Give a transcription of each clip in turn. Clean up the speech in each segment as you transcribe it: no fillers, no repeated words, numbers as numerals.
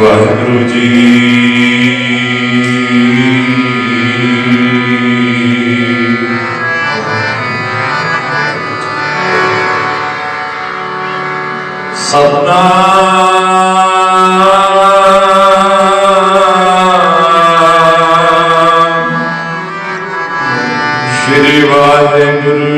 वाहिगुरु जी। सतनाम श्री वाहिगुरु।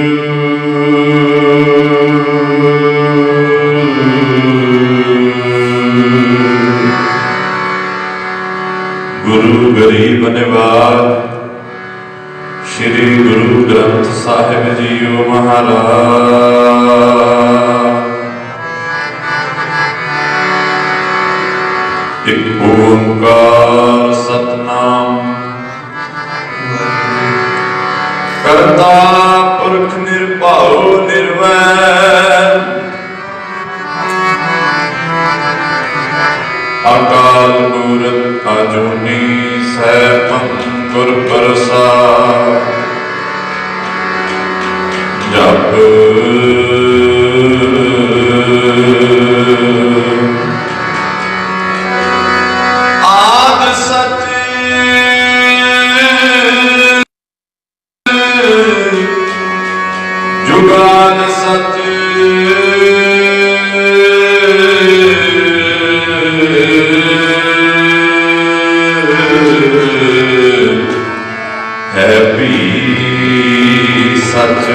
गुरु गरीब निवाज श्री गुरु ग्रंथ साहिब जीओ महाराज। एक ओंकार सतनाम करता पुरख निर्भउ निर्वैर। अकाल मूरत अजूनी सैभं गुर प्रसाद। जप आद सच जुगाद सच है भी सच।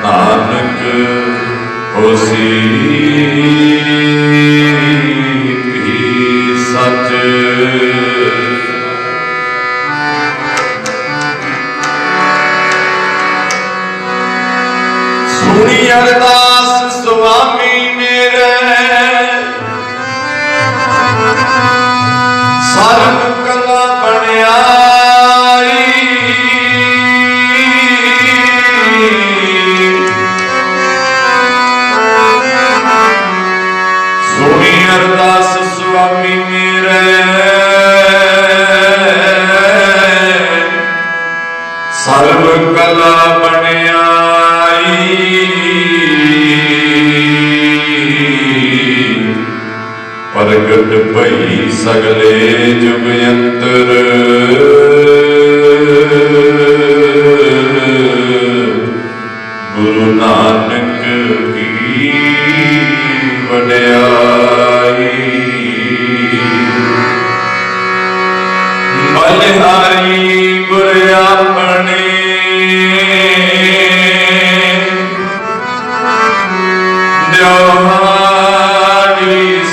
नानक होसी भी सच। सुनी अरदास स्वामी मेरे सर्व कला बनियाई। सुनी अरदास स्वामी मेरे सर्व कला बनियाई। प्रगट भई सगले जुगयंतर। गुरु नानक की वड्याई। बलिहारी गुर अपने द्योहारी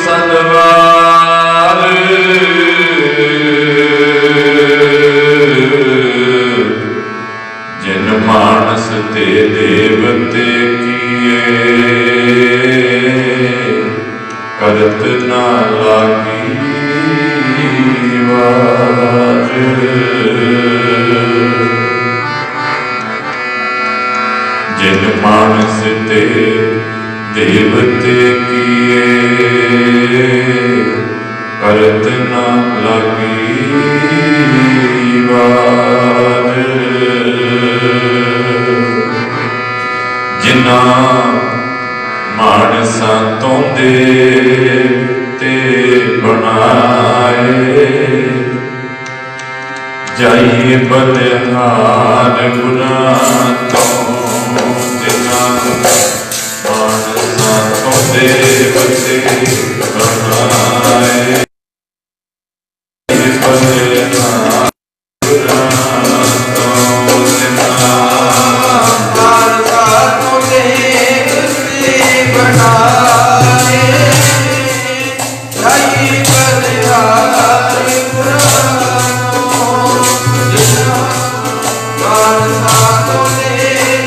सदवार। जिन मानस ते देवते किए करत ना लागी वार। जिन मानस ते देवते किए करत ना लागी वार। जिन्ना मानसां तों देवते बनाए। जाइए बलिहार गुनाह तो। जिन्ना मानसां तों देवते बनाए। बलिहार गुनाह तो। जिन्ना मानसां तों देवते बनाए। जाइए बलिहार गुनाह तो। जिन्ना मानसां तों देवते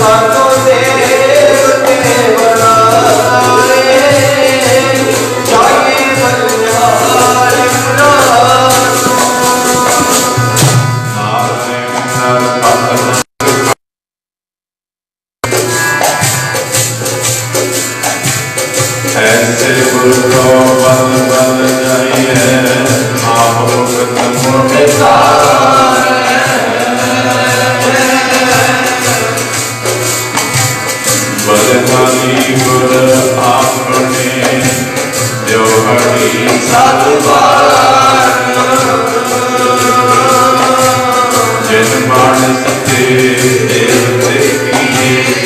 सातो देव के बनाए जाए बलिहारी ऐसे गुरु बल बल जाइए आप मोटे बलवानी गुर आपने जो हरी जिन मानस के देवते किए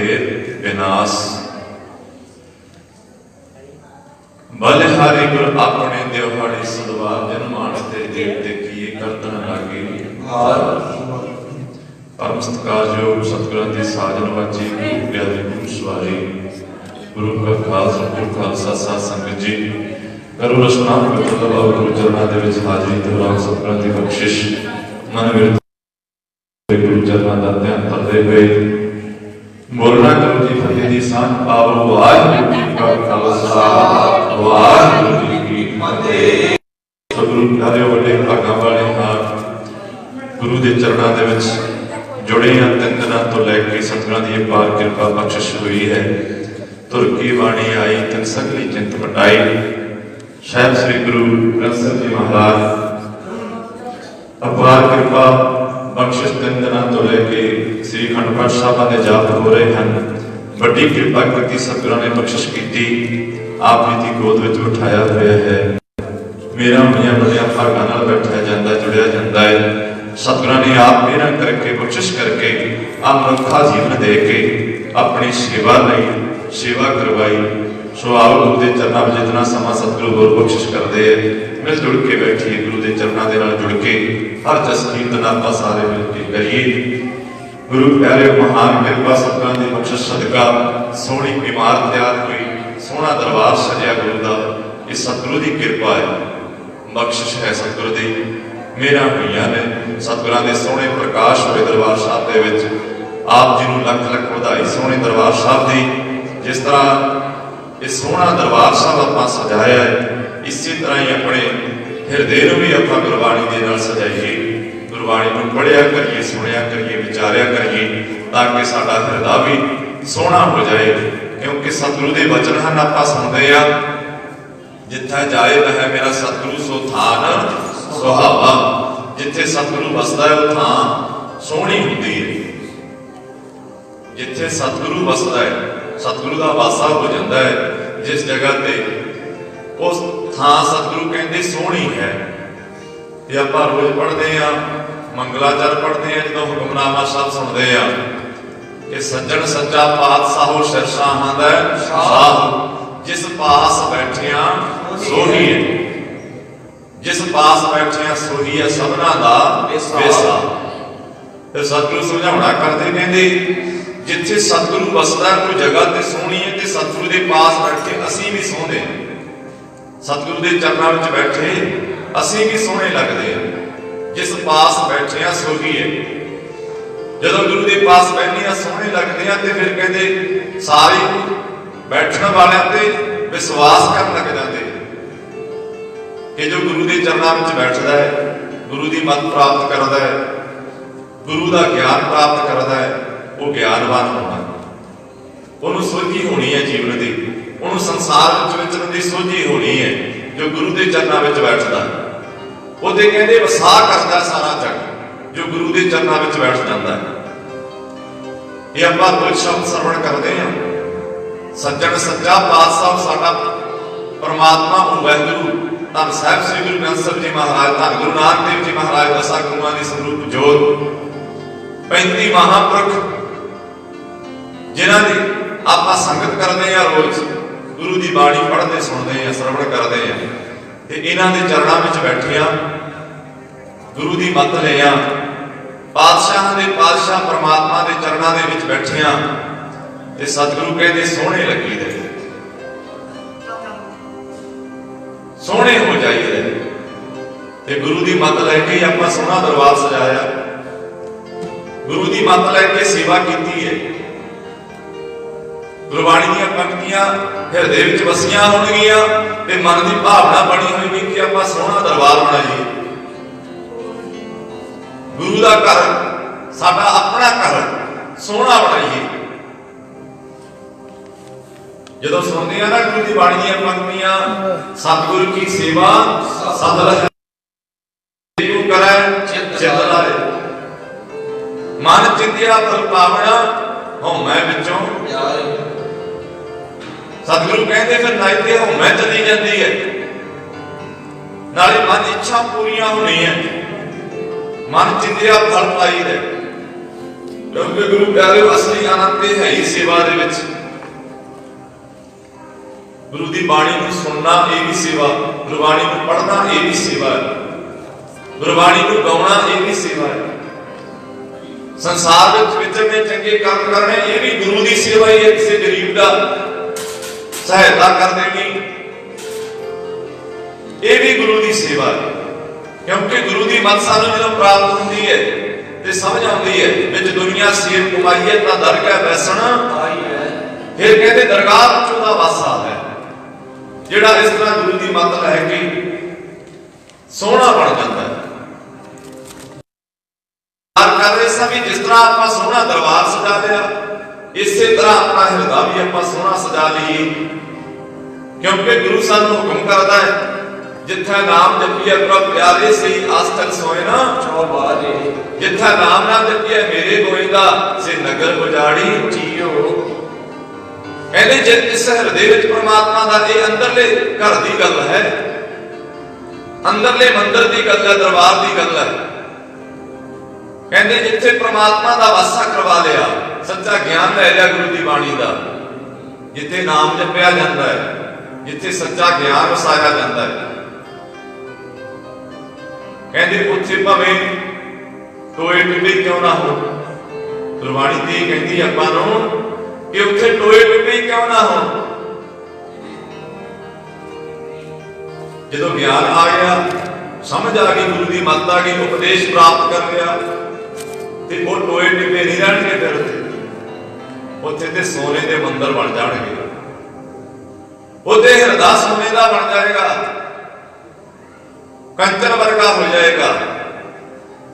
फेर विनाश। बलिहारी गुर अपने दिहाड़ी सदवार जन मानस ते देवते किए करतन लागे। परम सत्कार जो सतगुरां दी साजन वाची प्यारी गुरु सवारी गुरु का खालसा गुरु खालसा साध संगत जी करो रचना पवित्र और गुरु चरणा दे विच हाजरी ते राम सतगुरां दी बख्शिश मन विरत गुरु चरणा दा ध्यान करते हुए बोलना गुरु जी फतेह दी सांझ पावो। वाहिगुरू जी का खालसा वाहिगुरू जी की फतेह। सतगुरु प्यारे वड्डे भागां वाले हां गुरु दे चरणा दे विच जुड़े हैं। 3 दिनों तो लैके सतगुरां दी अपार किरपा बख्शिश हुई है। तुर की बाणी आई तिन सगली चिंत मिटाई। शायद श्री गुरु ग्रंथ साहिब जी महाराज अपार किरपा बख्शिश 3 दिनों तो लैके श्री अखंड पाठ साहिबां दे जाप हो रहे हैं। बड़ी किरपा की सतगुरां ने बख्शिश की आप जी की गोद विच उठाया हुआ है। मेरा मियां बड़िया भागां नाल बैठा जाता जुड़िया जाता है। सतगुरां ने आप मेरा करके बख्शिश करके आप मनुखा जीवन दे के अपनी सेवा लई सेवा करवाई। सो आओ गुरु के चरणों में जितना समा सतगुरु होर बख्शिश करते हैं मिल जुड़ के बैठिए गुरु के चरणों के नाल जुड़ के हर जस कीर्तन आपां सारे मिल के करिए। गुरु प्यारे महान किरपा सतगुरां दी बख्शिश सदका सोहनी इमारत तैयार हुई सोहना दरबार सजिया गुरु का। ये सतगुरु की किरपा है बख्शिश है सतगुरु की। मेरा हुई ने सतगुरां दे सोहने प्रकाश हुए दरबार साहब दे विच आप जी नूं लख लख बधाई। सोहने दरबार साहब दी जिस तरह ये सोहना दरबार साहब आपां सजाया है इसी तरह ही अपने हिरदे नूं भी आपां गुरबाणी दे नाल सजाइए। गुरबाणी नूं पढ़िया करिए सुनिया करिए विचारिया करिए ताकि साडा हिरदा भी सोहना हो जाए। क्योंकि सतगुरु दे वचन हैं आपां सुणदे आ जिथे जाए वह मेरा सतगुरु सो थान सुहावा। जिथे सतगुरु वसदा है वो थां सोहनी हुंदी है। जिथे सतगुरु वसदा है सतगुरु का वासा हो जाता है जिस जगह पे उस थां सतगुरु कहते सोहनी है। ये आपां रोज पढ़ते हैं मंगलाचर पढ़ते हैं जो हुक्मनामा शब्द सुनते हैं कि सज्जन सच्चा पातशाहो सिरसाहां दा शाह। जिस पास बैठिया सोही है जिस पास बैठिया सोही है सबना दा वेसा। सतगुरु समझाउणा करते कहते जिथे सतगुरु वसदा कोई जगह ते सोहनी है ते सतगुरु के पास बैठे असी भी सोहने सतगुरु के चरणों में बैठे असी भी सोहने लगते हैं। जिस पास बैठे हैं सोही है जो गुरु के पास बैठे सोहने लगते हैं तो फिर कहते सारे बैठने वाले ते विश्वास कर लग जाते कि जो गुरु के चरणों में बैठता है गुरु की मत प्राप्त करता है गुरु का ज्ञान प्राप्त करता है वो ज्ञानवान होना। उन्होंने सोझी होनी है जीवन की उन्होंने संसार विचरण की सोझी होनी है। जो गुरु के चरणों में बैठता वो कहते वसा करता सारा जग जो गुरु के चरणों में बैठ जाता है। ये आप रोज शब्द श्रवण करते हैं सज्जन सच्चा पातशाह साडा परमात्मा वाहिगुरू धन साहिब श्री गुरु ग्रंथ साहिब जी महाराज धन गुरु नानक देव जी महाराज दसा गुरुआं दी स्वरूप जोत 35 महापुरख जिन्हां दी आपां संगत करते हैं रोज गुरु की बाणी पढ़ते सुनते हैं श्रवण करते हैं ते इन्हां दे चरणों में बैठिया गुरु की मत लिया पातशाह दे पातशाह परमात्मा के चरणों के विच बैठिया ते सतगुरु कहते सोहने लगी दे सोहने हो जाइए। ते गुरु की मत लैके आपां सोहना दरबार सजाया गुरु की मत लैके सेवा की है। गुरबाणी दी पंक्तियां हिरदे विच वसियां होणगियां ते मन की भावना बनी होगी कि आपां सोहना दरबार बनाइए। गुरु का घर साडा अपना घर सोहना बनाइए। जो सुनते हैं ना गुरु की बाणी दी पंक्तियां सतगुरु की सेवा सत करे चित लाए मन चिंतिया फल पावना हो मैं विचों सतगुरु कहते फिर नाइते हो मैं चली जाती है नाले मन इच्छा पूरी होनी है मन चिंतिया फल पाई है क्योंकि गुरु प्यारे असली आनंद है ही सेवा दे विच। गुरु की बाणी को सुनना ये भी सेवा, गुरबाणी को पढ़ना ये भी सेवा है, गुरबाणी को गाउना ये भी सेवा है, संसार में विचरने चंगे काम करने ये भी गुरु की सेवा ही है। किसी गरीब का सहायता कर देनी ये भी गुरु की सेवा है। क्योंकि गुरु की मत सानू जो प्राप्त होती है ते समझ आती है विच दुनिया सेव कमाई है तो दर के बैसण आई है। फिर कहते दरगाह विचों दा वासा है जिहड़ा इस तरह गुरु की मत लैके सोहना बन जाता है। कर रहे समय जिस तरह आप सोहना दरबार सजा लिया इस तरह अपना हृदय भी आप सोहना सजा लीए। क्योंकि गुरु सानू हुक्म करता है जिथे नाम जपिए प्रभ प्यारे से आस्थल सोए ना चौबारे, जिथे नाम ना जपिए मेरे गोइंदा से नगर उजाड़ी जियो। कहते जिस इस हृदय विच परमात्मा दा ये अंदरले घर दी गल है, अंदरले मंदिर दी गल है, दरबार दी गल है। कहते जिथे परमात्मा दा वासा करवा लिया, सच्चा ज्ञान ले लिया गुरु की बाणी का, जिथे नाम जपिया जाता है, जिथे सच्चा ज्ञान वसाया जाता है, कहते उत्थे भावें टोए टिब्बे क्यों ना हो। गुरबाणी दी कहती आपां नूं कि उत्थे टोए टिब्बे क्यों ना हो। जदों ज्ञान आ गया, समझ आ गई, गुरु की मत आ गई, उपदेश प्राप्त कर लिया ते वो टोए टिब्बे नहीं रहणगे। फिर उत्थे ते सोने के मंदिर बन जाणगे, उत्थे हृदय सोने का बन जाएगा, कंचन वर्गा हो जाएगा।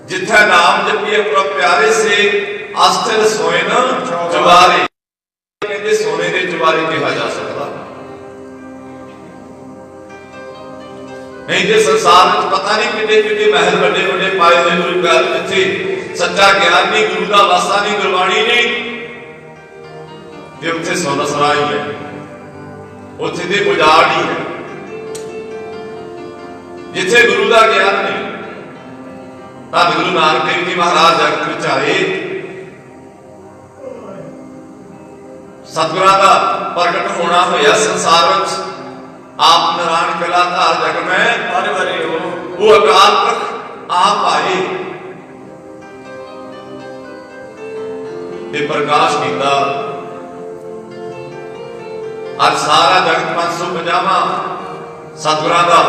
जिथे नाम जपिए प्रभ प्यारे से आस्थिर सोए न चुबारे, कहते सोने के चुबारे कहा जा सकता नहीं। जे संसार में पता नहीं कितने कितने महल बड़े बड़े पाए हुए गुरु प्यार, जिथे सच्चा ज्ञान नहीं, गुरु का वासा नहीं, गुरबाणी नहीं, ते उत्थे सोना सराय है, उत्थे ते उजाड़ ही है। जिथे गुरु का ज्ञान नहीं, तब गुरु नानक देव जी महाराज जगत विच आए, सतगुरां दा प्रगट होना होया संसार विच। आप नारायण कलाधार जग में हर भरे हो, वो अकाल पुरख आप आए ते प्रकाश कीता। आज सारा जगत 550वां सतगुरां दा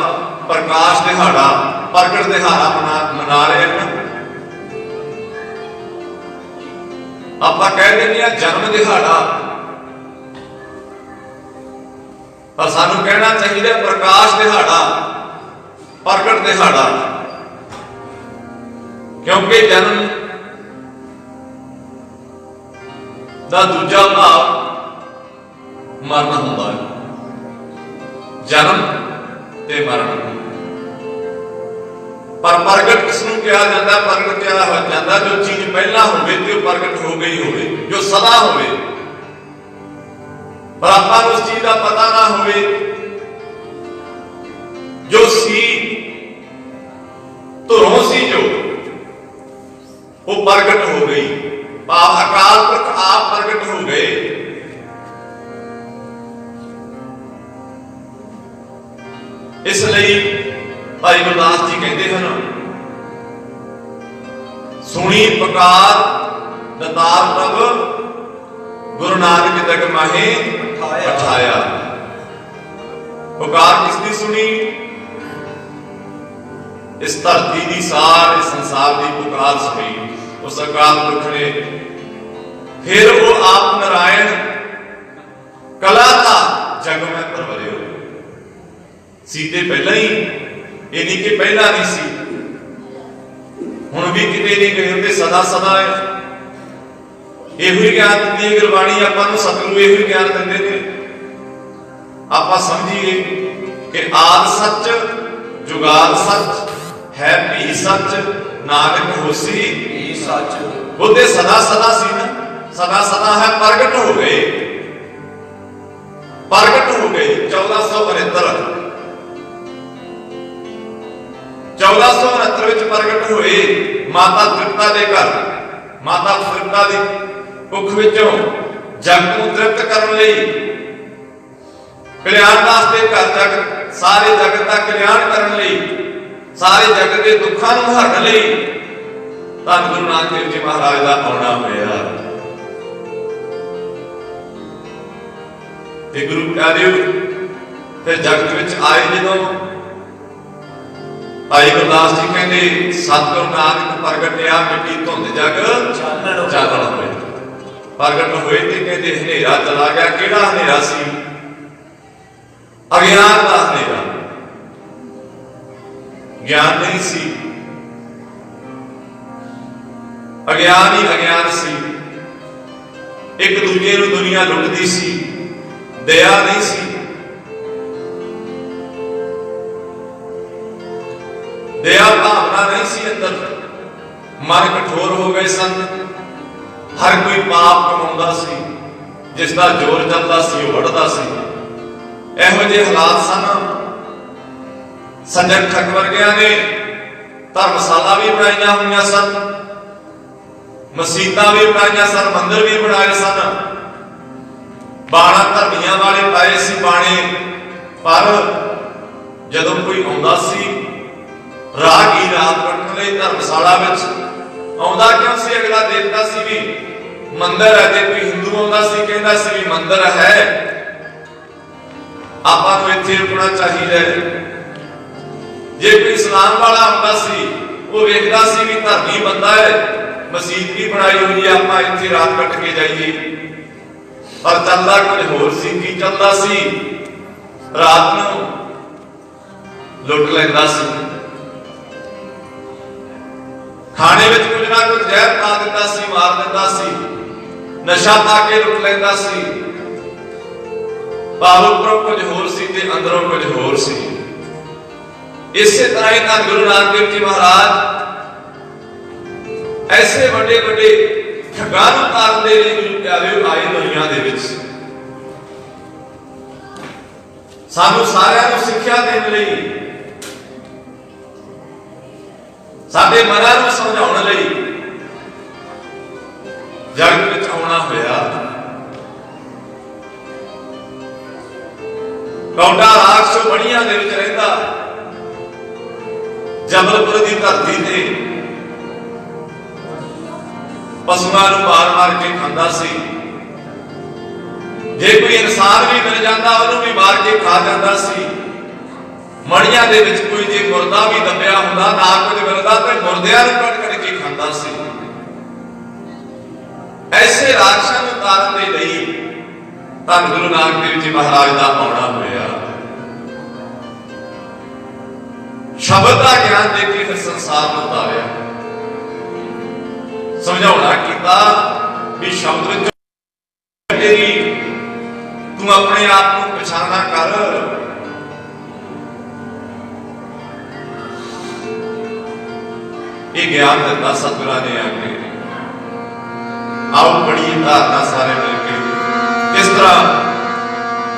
प्रकाश दिहाड़ा, प्रगट दिहाड़ा मना रहे हैं। आप कह देंगे जन्म दिहाड़ा, पर सानू कहना चाहिए प्रकाश दिहाड़ा, प्रगट दिहाड़ा। क्योंकि जन्म दा दूजा भाव मरण होता है, जन्म ते मरण। पर प्रगट किसनू कहा जाता है? प्रगट क्या हो जाता? जो चीज पहला होवे ते प्रगट हो गई होवे, जो सदा होवे। पर आपां उस चीज का पता ना होवे, जो सी धुरों सी जो वो प्रगट हो गई, अकाल पुरख आप प्रगट हो गए। इसलिए भाई गुरदास जी कहते हैं, सुनी पुकार दतार प्रभ गुरु नानक जग माहे पठाया। पुकार किसकी सुनी? इस धरती की सारे संसार की पुकार सुनी उस अकाल पुरख ने। फिर वो आप नारायण कला का जग में परवरे हो। सीते पहला ही, ये नहीं कि पहला नहीं सी, हुण भी किते नहीं गए होंगे, सदा सदा है। यही ज्ञान दी है गुरबाणी, आपां नूं सतगुरु यही ज्ञान दिंदे ने। आपां समझीए कि आद सच जुगाद सच है भी सच, नानक होसी भी सच। बुद्धे सदा सदा सी ना, सदा सदा है, प्रगट हो गए, प्रगट हो गए। 1469 विच प्रगट होए माता तृप्ता दे घर। माता तृप्ता दी कुख विचों जग को तृप्त करने लई, कल्याण वास्ते घर जगत सारे जगत का कल्याण करने लई, सारे जगत के दुखों को हरने लई धन गुरु नानक देव जी महाराज का आना होया। ते गुरु प्यारे फिर जगत विच आए जदों भाई गुरदास जी कहते सतगुरु नानक प्रगटिया मिट्टी धुंध जग चानण होए, प्रगट होए ते कहते हनेरा चला गया। किहड़ा हनेरा सी? अज्ञान का हनेरा, ज्ञान नहीं सी, अज्ञान ही अज्ञान सी। एक दूजे नूं दुनिया लुटदी सी, दया नहीं सी। दया भावना नहीं सी अंदर, मन कठोर हो गए सन। हर कोई पाप कमाउंदा सी, जिसका जोर चलता सी वो वढ़दा सी। इहो जिहे हालात सन। सज्जन ठग वर्गियां ने धर्मशाला भी बनाईयां हुईयां सन, मसीतां भी बनाईयां सन, मंदिर भी बनाए सन, बाणा धर्मियां वाले पाए सी बाणे। पर जदों कोई आउंदा सी रागी रात कटण लई धर्मशाला विच आउंदा क्यों सी? अगला देखदा सी भी मंदिर है। जे कोई हिंदू आउंदा सी कहंदा सी भी मंदिर है, आपां नूं इत्थे रुकना चाहिए। जे कोई इस्लाम वाला आउंदा सी वो वेखदा सी भी धर्मी बंदा है, मसीत भी बनाई हुई है, आपां इत्थे रात कट के जाइए। पर चलदा कुछ होर सी। की चलदा सी? रात नूं लुट लैंदा सी, खाने में कुछ ना कुछ जहर पा देता सी, मार देता सी, नशा पा के लुट लेंदा सी। बाहरों उपरों कुछ होर सी ते अंदरों कुछ होर सी। इसे तरह ही धन गुरु नानक देव जी महाराज ऐसे बड़े बड़े ठगां नूं तारदे ने गुरु प्यारे आए दुनिया दे विच। सानू सारिआं नूं सिੱਖਿਆ देण लई, साडे मनां नूं समझाउण लई जगत विच आउणा होया। कौंडा राक्षस बड़ियां दे विच रहिंदा, जबलपुर दी धरती ते पशुआं नूं मार मार के खांदा सी। जे कोई इंसान भी मिल जांदा उहनूं भी मार के खा जांदा सी। मड़ियां दे विच कोई जे मुर्दा भी दबिया हुंदा, ना कुछ मिलदा ते मुर्दियां नूं कट कट के खांदा सी। ऐसे राक्षसां नूं तारन दे लई धन गुरु नानक देव जी महाराज दा आउणा होया। शब्द का ज्ञान दे के फिर संसार नूं तारिया, समझाउणा कीता भी शब्द विच तेरी तू अपने आप को पछाणना कर। ये ज्ञान दिता सतगुरां ने आके। आओ बड़ी धारणा सारे मिलके किस तरह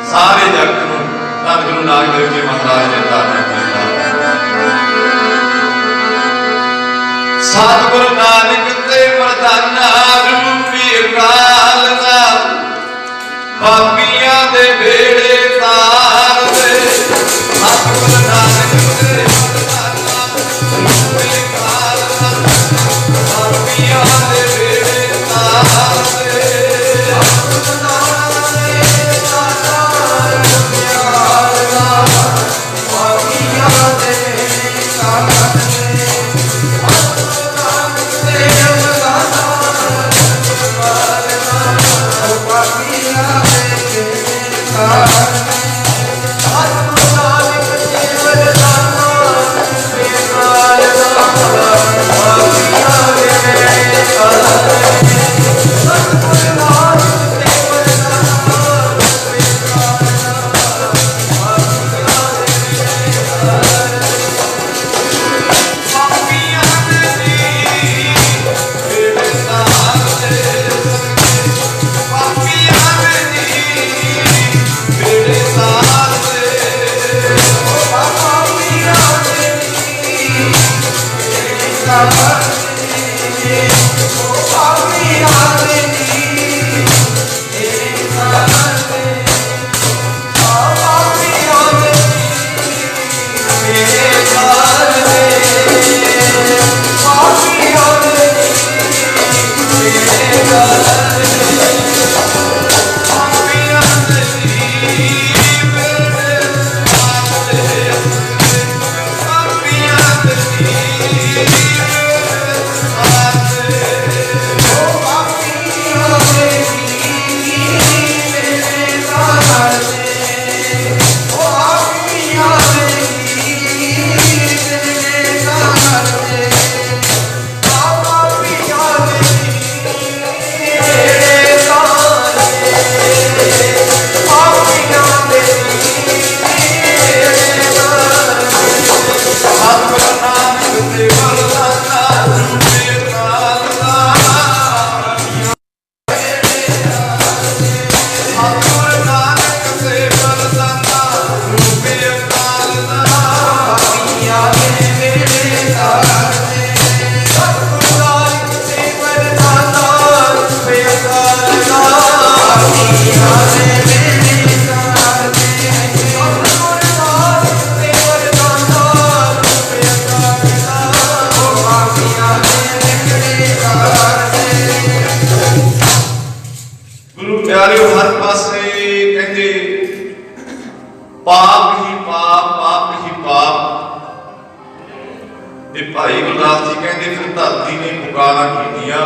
सारे जगत नूं धन गुरु नानक देव जी महाराज ने धारणा कीता। सतगुरु नानक ते मर्दाना रूपी अकाल दा, पापियां दे बेड़े तार दे। सतगुरु नानक ते मर्दाना रूपी अकाल दा, पापियां दे बेड़े तार दे। सतगुरु नानक ते मर्दाना रूपी अकाल दा, पापियां दे तार दे। सतगुरु नानक ते मर्दाना प्यारिओ हर पासे कहते पाप ही पाप, पाप ही पाप। ते भाई गुरदास जी कहते फिर धरती ने पुकारा कीतियां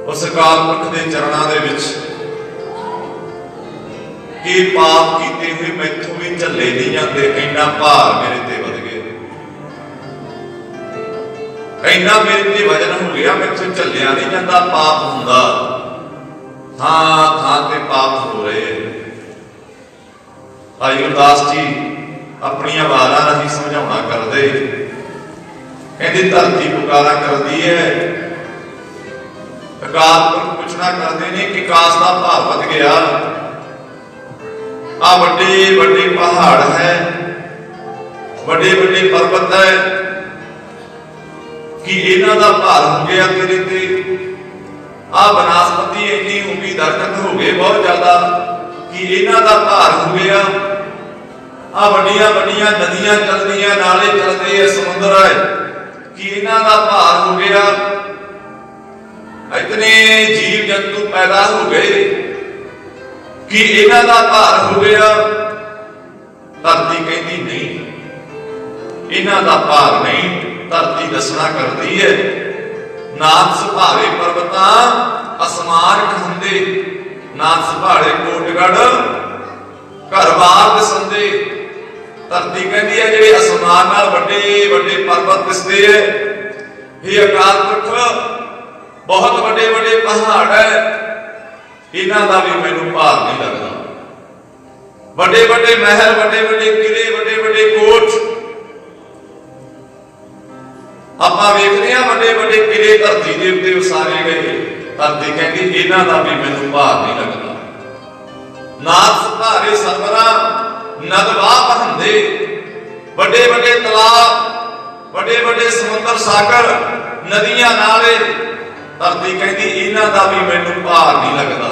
उस अकाल पुरख के चरणों के विच कि पाप कीते हुए मैथों भी झले नहीं जाते, इन्ना भार मेरे ते वध गया, इन्ना मेरे ते वजन हो गया, मैथों झलिया नहीं जाता, पाप हुंदा थां थां ते पाप हो रहे। भाई गुरदास जी अपनी वारां राहीं समझाउणा करदे, कहते धरती पुकारा करदी है, अकाल पुरख पुछना करते ने कि आकाश का भार वध गया, आ बड़े बड़े पहाड़ है, बड़े बड़े पर्वत है, कि इन्हां दा भार हो गया तेरे ते, आ वनस्पति इन्नी हो गई, दरखत हो गए बहुत ज्यादा कि इन्हां दा भार हो गया, आ बड़िया बड़िया नदियां चलदियां, नाले चलते है, समुद्र है कि इन्हां दा भार हो गया, इतने जीव जंतु पैदा हो गए कि इन्हां दा भार हो गया। धरती कहती नहीं, इन्हां दा भार नहीं, धरती दसना करती है, नाथ सुभावे पर्वतां असमान खंदे, नाथ सुभावे कोटगढ़ घर बार दसंदे। धरती कहती है जिहड़े असमान नाल वड्डे वड्डे पर्वत दिसदे है, ये अकाल पुरख बहुत बड़े बड़े पहाड़ है, इन्हां दा भी मैनूं भार नहीं लगदा, बड़े बड़े महल, बड़े बड़े किले, बड़े बड़े कोट आपां वेखदे हां, बड़े बड़े किले धरती दे उत्ते उसारे गए, धरती कहंदी इन्हां दा भी मैनूं भार नहीं लगदा। नाथ सुधारे सरवरा नदवाह बहंदे, बड़े बड़े तालाब, बड़े बड़े समुद्र सागर, नदियां नाले, धरती कहती इन्हां दा भी मैनूं भार नहीं लगदा।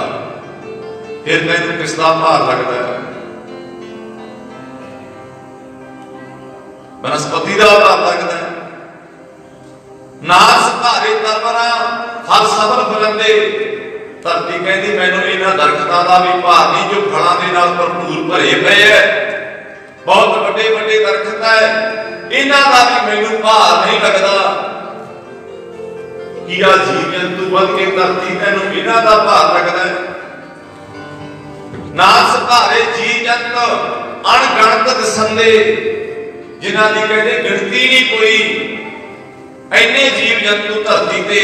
फिर तैनूं किस दा भार लगदा है? वनस्पति दा भार लगदा है। नाथ सुधारे तरवरा फल सबल फलंदे, धरती कहती मैनूं इन्हां दरखतां दा भी भार नहीं जो फलां दे नाल भरपूर भरे पए है, बहुत बड़े बड़े दरखत है, इन्हां दा भी मैनूं भार नहीं लगदा। कि आ जीव जंतु वध के धरती तैनूं इन्हां दा भार लगदा है। नाथ सुधारे जीव जंत अणगणत दसंदे, जिन्हां दी कहते गिणती नहीं कोई, इन्ने जीव जंतु धरती ते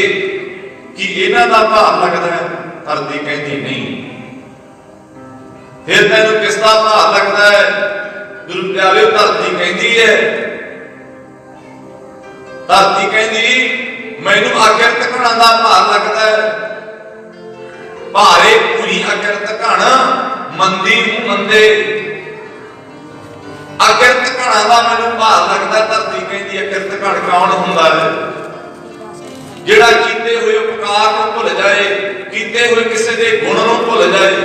कि इन्हां दा भार लगदा है। धरती कहती नहीं, फिर तैनूं किस दा भार लगदा है? गुरु प्यारे धरती कहती है, धरती कहती मैनूं अकिरत घणां दा भार लगदा है। भारे पूरी अकिरत घण मंदी हूं मंदे, अकिरत घणां दा मैनूं भार लगदा। धरती कहती अकिरत घण कौन हुंदा है? जिहड़ा कीते होए उपकार नूं भुल जाए, कीते होए किसी दे गुण नूं भुल जाए।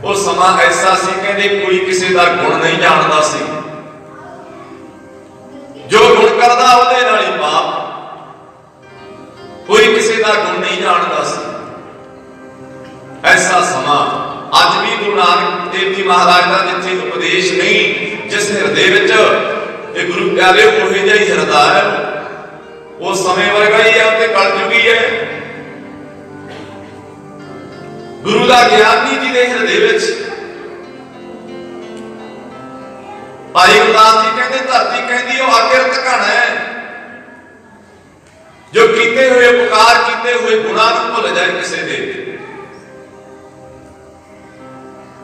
वो समा ऐसा सी कहंदे कोई किसी दा गुण नहीं जानदा सी, जो गुण करदा ਉਹਦੇ ਨਾਲ ही पाप, कोई किसी का गुण नहीं जानता सी। ऐसा समा अज भी गुरु नानक देव जी महाराज का जिथे उपदेश नहीं, जिस हृदय विच ये गुरु प्यारे ओहे जिहा ही हृदय है, वो समय वर्गा ही है, ते कलयुगी है। गुरु का ज्ञानी जी के हृदय विच भाई गुरदास जी कहते धरती कहती वो अकिरत घण है, जो कीते हुए उपकार कीते हुए गुणा नूं भुल जाए किसी दे।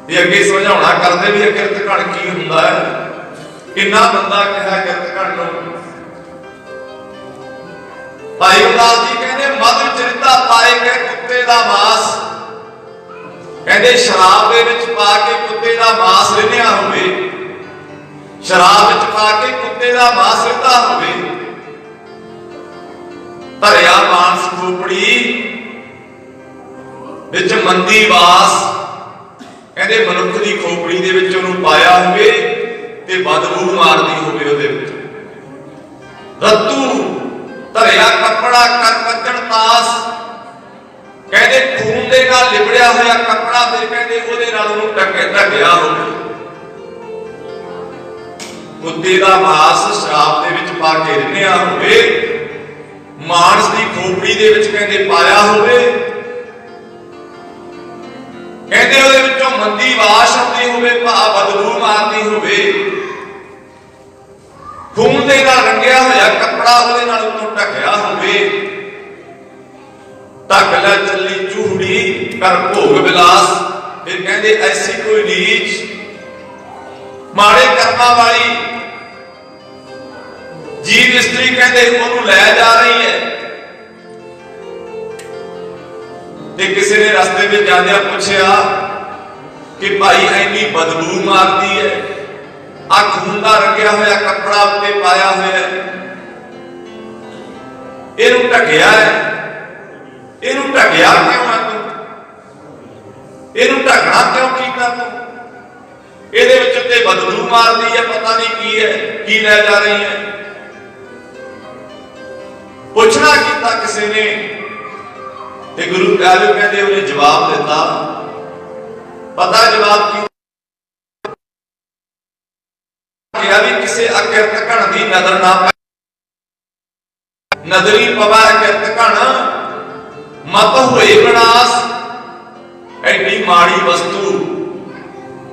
ये अगे समझाउणा करदे भी अकिरत घण की हुंदा है, किन्ना बंदा कहा अकिरत घण नूं। भाई गुरदास जी कहते मद चरिता पाए के कुत्ते दा मांस, कहते शराब दे विच पा के कुत्ते दा मांस रिन्निया होवे, शराब विच पा के कुत्ते दा मांस रिन्ना होवे, धरिया मांस खोपड़ी विच मंदी वास, कहते मनुख की खोपड़ी दे विच उहनूं पाया होवे ते बदबू मारदी होवे उहदे विच। रत्तू धरिया कपड़ा कर कच्चण तास, कहते खून दे नाल लिबड़े रंगिया होया कपड़ा फिर कहते ओदे नाल ओनू ढकिया होवे। कुत्ते दा मांस शराब दे विच पा के रिन्निया होवे, मांस दी खोपड़ी दे विच कहते पाया होवे, कहते ओदे विचों मंदी वाश आउंदी होवे, बदबू मारदी होवे, खून दे नाल रंगिया होया कपड़ा ओदे नाल उत्तों ढकिया होवे, ढक लै चली चूहड़ी कर भोग विलास। फिर कहते ऐसी कोई नीच माड़े कर्मा वाली जीव स्त्री कहते ओनू लै जा रही है। ते किसी ने रास्ते में जांदिया पूछया कि भाई इन्नी बदबू मारती है, आ खून दा रंगिया होया कपड़ा उत्ते पाया होया, इहनू ढकिया है, इहनू ढकिया क्यों है तू, इहनू ढकना क्यों कीता तू, इहदे विच ते बदबू मारदी है, पता नहीं की है, की लै जा रही है। पुछना कीता किसी ने ते गुरु प्यारे कहते उन्हें जवाब दिता। पता जवाब की भी किसी अकिरत घण की नजर ना नजरी पवा अकिरत घण मत होए विनाश। एडी माड़ी वस्तु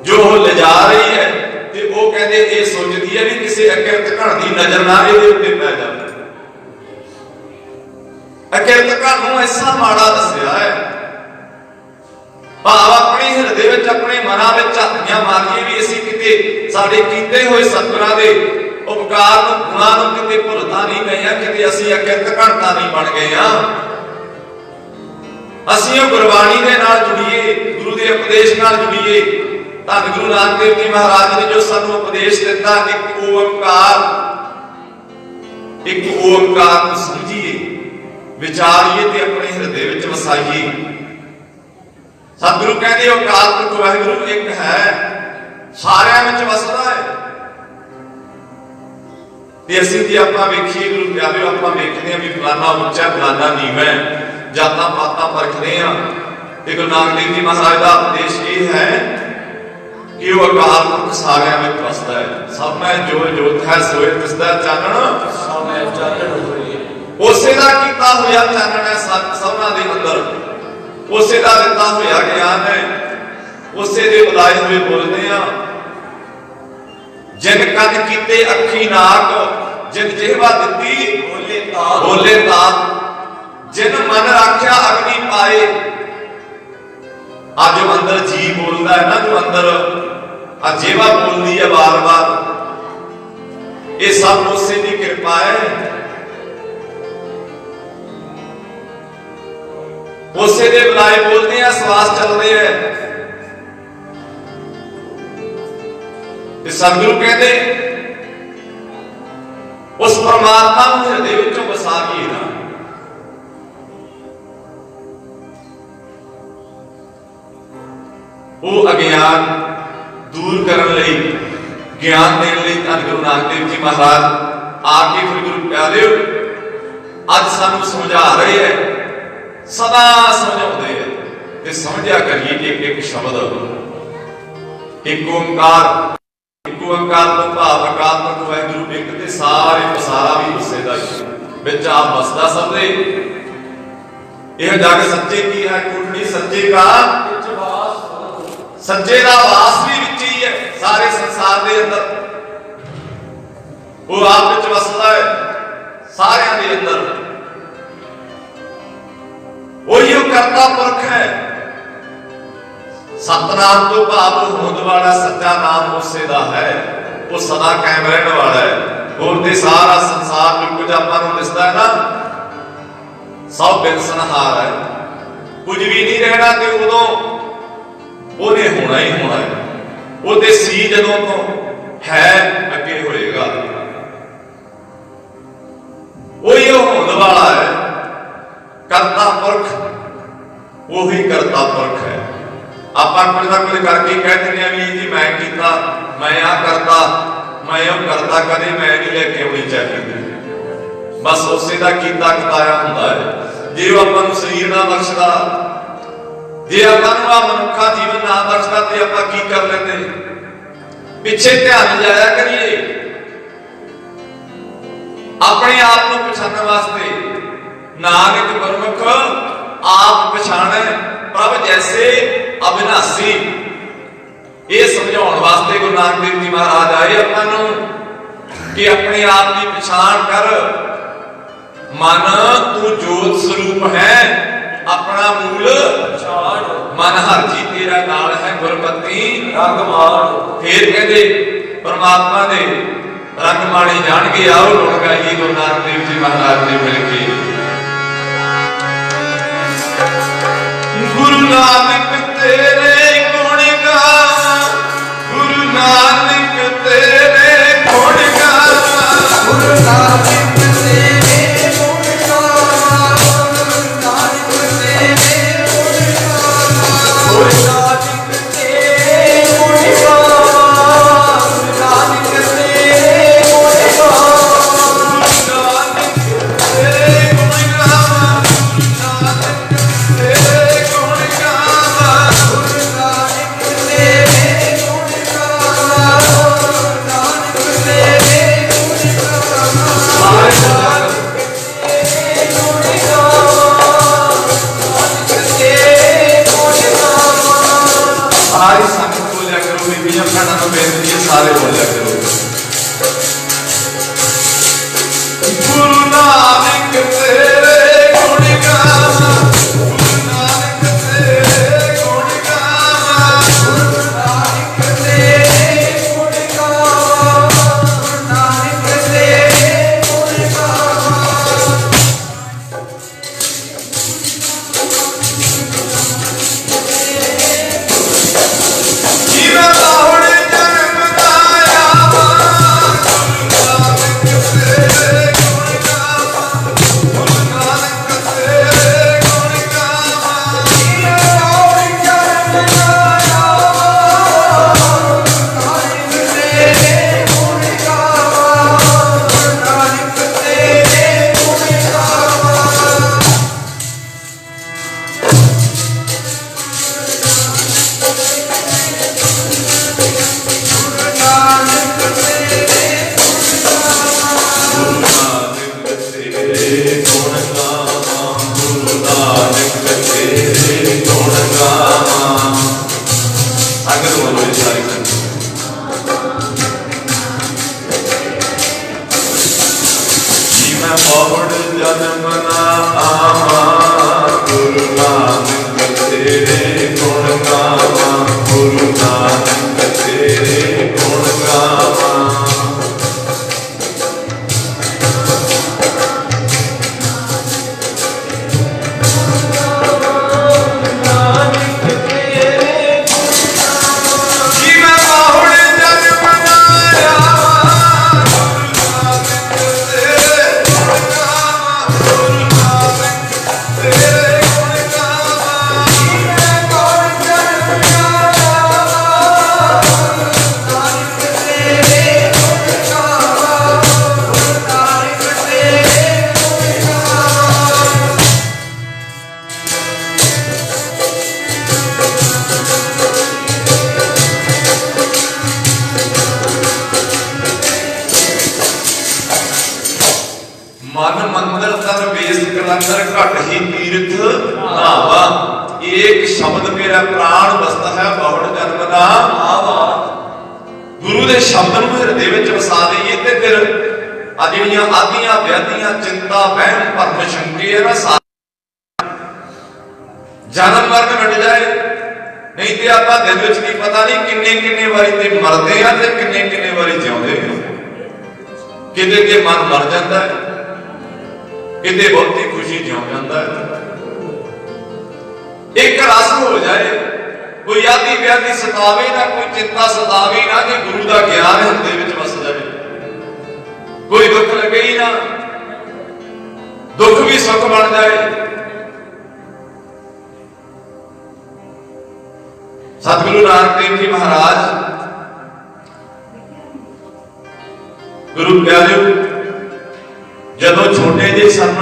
जो ले जा रही है ते वो कहते ये सोचती है भी किसी अकिरत घण की नजर ना इहदे उत्ते पै जाए। अकिरत घण नूं ऐसा माड़ा दस्सिया है, भाव अपने हिरदे विच अपने मनां विच झातियां मारिए भी असीं किते साडे कीते होए सतगुरां दे उपकार नूं गुणां नूं किते भुलदा नहीं गए हां, किते असीं अकिरत घणता नहीं बन गए हां। असीं गुरबाणी दे नाल जुड़ीए, गुरु दे उपदेश नाल जुड़ीए। धन गुरु नानक देव जी महाराज ने जो सानू उपदेश दिता एक ओंकार नूं समझीए, विचारिए ते अपने हृदय विच वसाइए। सतगुरु कहते अकाल पुरख वाहिगुरु एक है, सारियां विच वसदा है। ते असीं जे आपां वेखीए गुरु प्यारे आपां वेखदे हां भी फलाना उच्चा फलाना नीवां, जातां पातां परखदे हां। ते गुरु नानक देव जी महाराज दा उपदेश ये है कि वो अकाल पुरख सारियां विच वसदा है। सब में जो जोत है सोए तिसदा चानण, सब में चानण होई। उसे दा कीता होया चानण है सबना दे अंदर, उसे दा दिता होया ज्ञान है, उसे दे बुलाए हुए बोलते हैं। जिन कन कीते अखी नाक, जिन जिहवा दिती बोले ताक, जिन मन राख्या अग्नि पाए। आज जो अंदर जी बोलता है ना, जो अंदर जिहवा बोलती है बार बार, ये सब उसे की कृपा है। उसे दे बुलाए बोलते हैं, श्वास चलते हैं। सतगुरु कहते उस परमात्मा को हृदय विचों वसाइए ना। वो अज्ञान दूर करने लई, ज्ञान देने लई धन गुरु नानक देव जी महाराज आके फिर गुरु प्यारे अज सानू समझा रहे हैं, सदा समझाते हैं। ते समझिया करिए एक एक शब्द एक ओंकार, एक ओंकार तो भाव अकाल पुरख वाहिगुरु एक ते सारे पसारा भी उसे दा विच आप बसदा सब दे। यह जग सच्चे की है कुंडली सच्चे का सच्चे दा वास भी विच ही है, सारे संसार दे अंदर वो आप विच वसदा है, सारे दे अंदर। वही करता पुरख है। सतनाम तो भाव होंद वाला सच्चा नाम उसे दा है, वो सदा कायम रहने वाला है। और ते सारा संसार जो कुछ आपां नूं दिसदा है ना, सब बेसनहार है, कुछ भी नहीं रहना। ते उदों ओने होना ही होना है। वो ते सी जदों तो है अगे होएगा। वही होंद वाला है। करता पुरख वही करता पुरख है। आप कुछ ना कुछ करके कहते हैं भी जी मैं कीता, मैं आ करता, मैं वो करता, कदे मैं नहीं लेके आनी चाहिए। बस उसे दा कीता कताया हुंदा है। जे वो आपां नूं शरीर ना बख्शदा, जे आपां नूं आ मनुखा जीवन ना बख्शदा ते आपां की कर लेंदे, पिछे ध्यान जाया करिए अपने आप को पछाणन वास्ते। नानक गुरमुख आप पछाणे प्रभ जैसे अविनाशी, ये समझाउण वास्ते गुरु नानक देव जी महाराज आए आपां नूं कि अपने आप की पछाण कर। मन तू जोत स्वरूप है, अपना मूल मन हर जी तेरा नाल है गुरमति रंगमान। फिर कहते परमात्मा दे रंगमाणी जान के आओ गुण गाइए गुरु नानक देव जी महाराज ने मिल के। गुरु नानक तेरे गुण गावा, गुरु नानक तेरे गुण गावा, गुरु नानक तेरे गुण गावा, गुरु नानक तेरे गुण गावा, गुरु नानक तेरे गुण गावा, गुरु नानक तेरे गुण गावा, गुरु नानक तेरे गुण गावा, गुरु नानक तेरे गुण गावा, गुरु नानक तेरे गुण गावा, गुरु नानक तेरे गुण गावा, तेरे गुण गावा, नानक तेरे गुण गावा। सारी संगत बोलिया करो, बीबियां भैणां नूं बेनती है सारे बोलिया करो। गुरु नानक तेरे गुण गावा, गुरु नानक तेरे गुण गावा, गुरु नानक तेरे गुण गावा, गुरु नानक तेरे गुण गावा। जीवन बाहुड़ जन्म दाया, गुरु नानक तेरे गुण गावा, गुरु नानक तेरे गुण गावा। जीवन बाहुड़ जन्म दाया, गुरु नानक तेरे गुण गावा, गुरु नानक तेरे गुण गावा। गुरु नानक तेरे गुरु नानक तेरे गुण गावा, गुरु नानक तेरे गुण गावा। संगत बोलो ये सारी संगत। जीवन बाहुड़ जन्म ना आवा, गुरु नानक तेरे गुण गावा, गुरु नानक तेरे गुण गावा। जीवन बाहुड़ जन्म ना आवा, गुरु नानक तेरे गुण गावा, गुरु नानक तेरे गुण गावा। जीवन बाहुड़ जन्म ना आवा, गुरु नानक तेरे गुण गावा, गुरु नानक तेरे गुण गावा। मन मंदिर तन बेस कलंदर घट ही तीर्थ नावा। एक शब्द मेरा प्राण बसता है बाहुड़ जन्म ना आवा। गुरु दे शब्द नूं हिरदे विच वसा दईए ते फिर आ जिहड़ियां आदियां व्याधियां चिंता वहम भरम शंके है ना जन्म मरण मिट जाए। नहीं ते आपां दिल विच नहीं पता नहीं किन्ने किन्ने वारी ते मरदे आ ते किन्ने किन्ने वारी जिउंदे आ। किते ते मन मर जांदा है, किते बहुती खुशी जिउं जांदा है। एक रस हो जाए, कोई आदि व्याधि सतावे ना, कोई चिंता सतावे ना, कि गुरु का ज्ञान हिरदे विच वस जाए। कोई दुख लगे ही ना, दुख भी सुख बन जाए। सतगुरु नानक देव जी महाराज गुरु प्यारे जदों छोटे जे सन,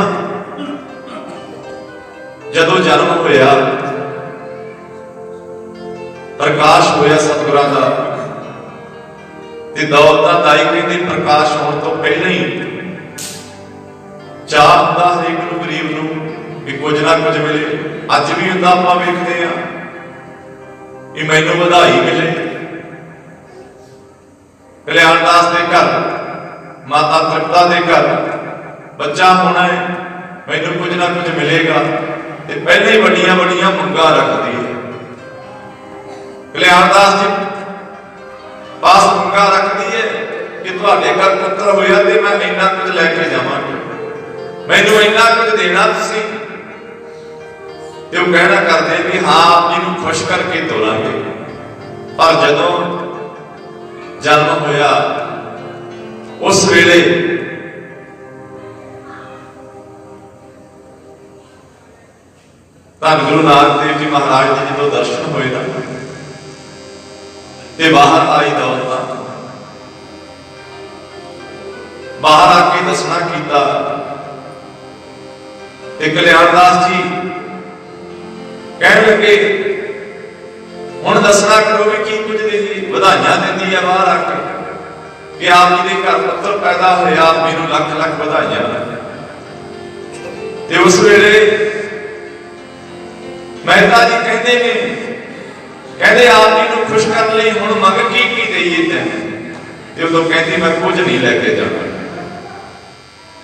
जदों जन्म होया प्रकाश होया सतगुरां दा ते दौलत दा दाई कहंदे प्रकाश होने तो पहले ही चाह हुंदा हरेक नूं गरीब नूं भी कुछ ना कुछ मिले। अज भी हुंदा आपां वेखदे आ कि मैनूं वधाई मिले। कल्याण दास दे घर माता तृप्ता दे घर बच्चा होना है, मैनूं कुछ ना कुछ मिलेगा, ते पहले ही बड़ियां बड़ियां मंगां रखदी है। कल्याण दास जी पास मंगां रखदी है कि तुहाडे घर पुत्र होया ते मैं इन्ना कुछ लैके जावांगी, मैनूं इन्ना कुछ देना तुसीं। ते वो कहना करदे कि हाँ आप जी नूं खुश करके तोरांगे। पर जदों जन्म होया उस वेले धन गुरु नानक देव जी महाराज जी जो दर्शन होए ना ते बाहर आई दौलत, बाहर आके दसना कीता ते कल्याण दास जी कहने लगे हुण दसना करो भी की कुछ देगी। ਵਧਾਈਆਂ दिंदी है बाहर आके कि आप जी के घर पुत्र पैदा होया, आप मैनूं लख लख ਵਧਾਈਆਂ। ते उस वेले मेहता जी कहते ने कहते आप जी को खुश करने लई हुण मंग की दईए तैनूं। उदों कहती मैं कुछ नहीं लैके जाना,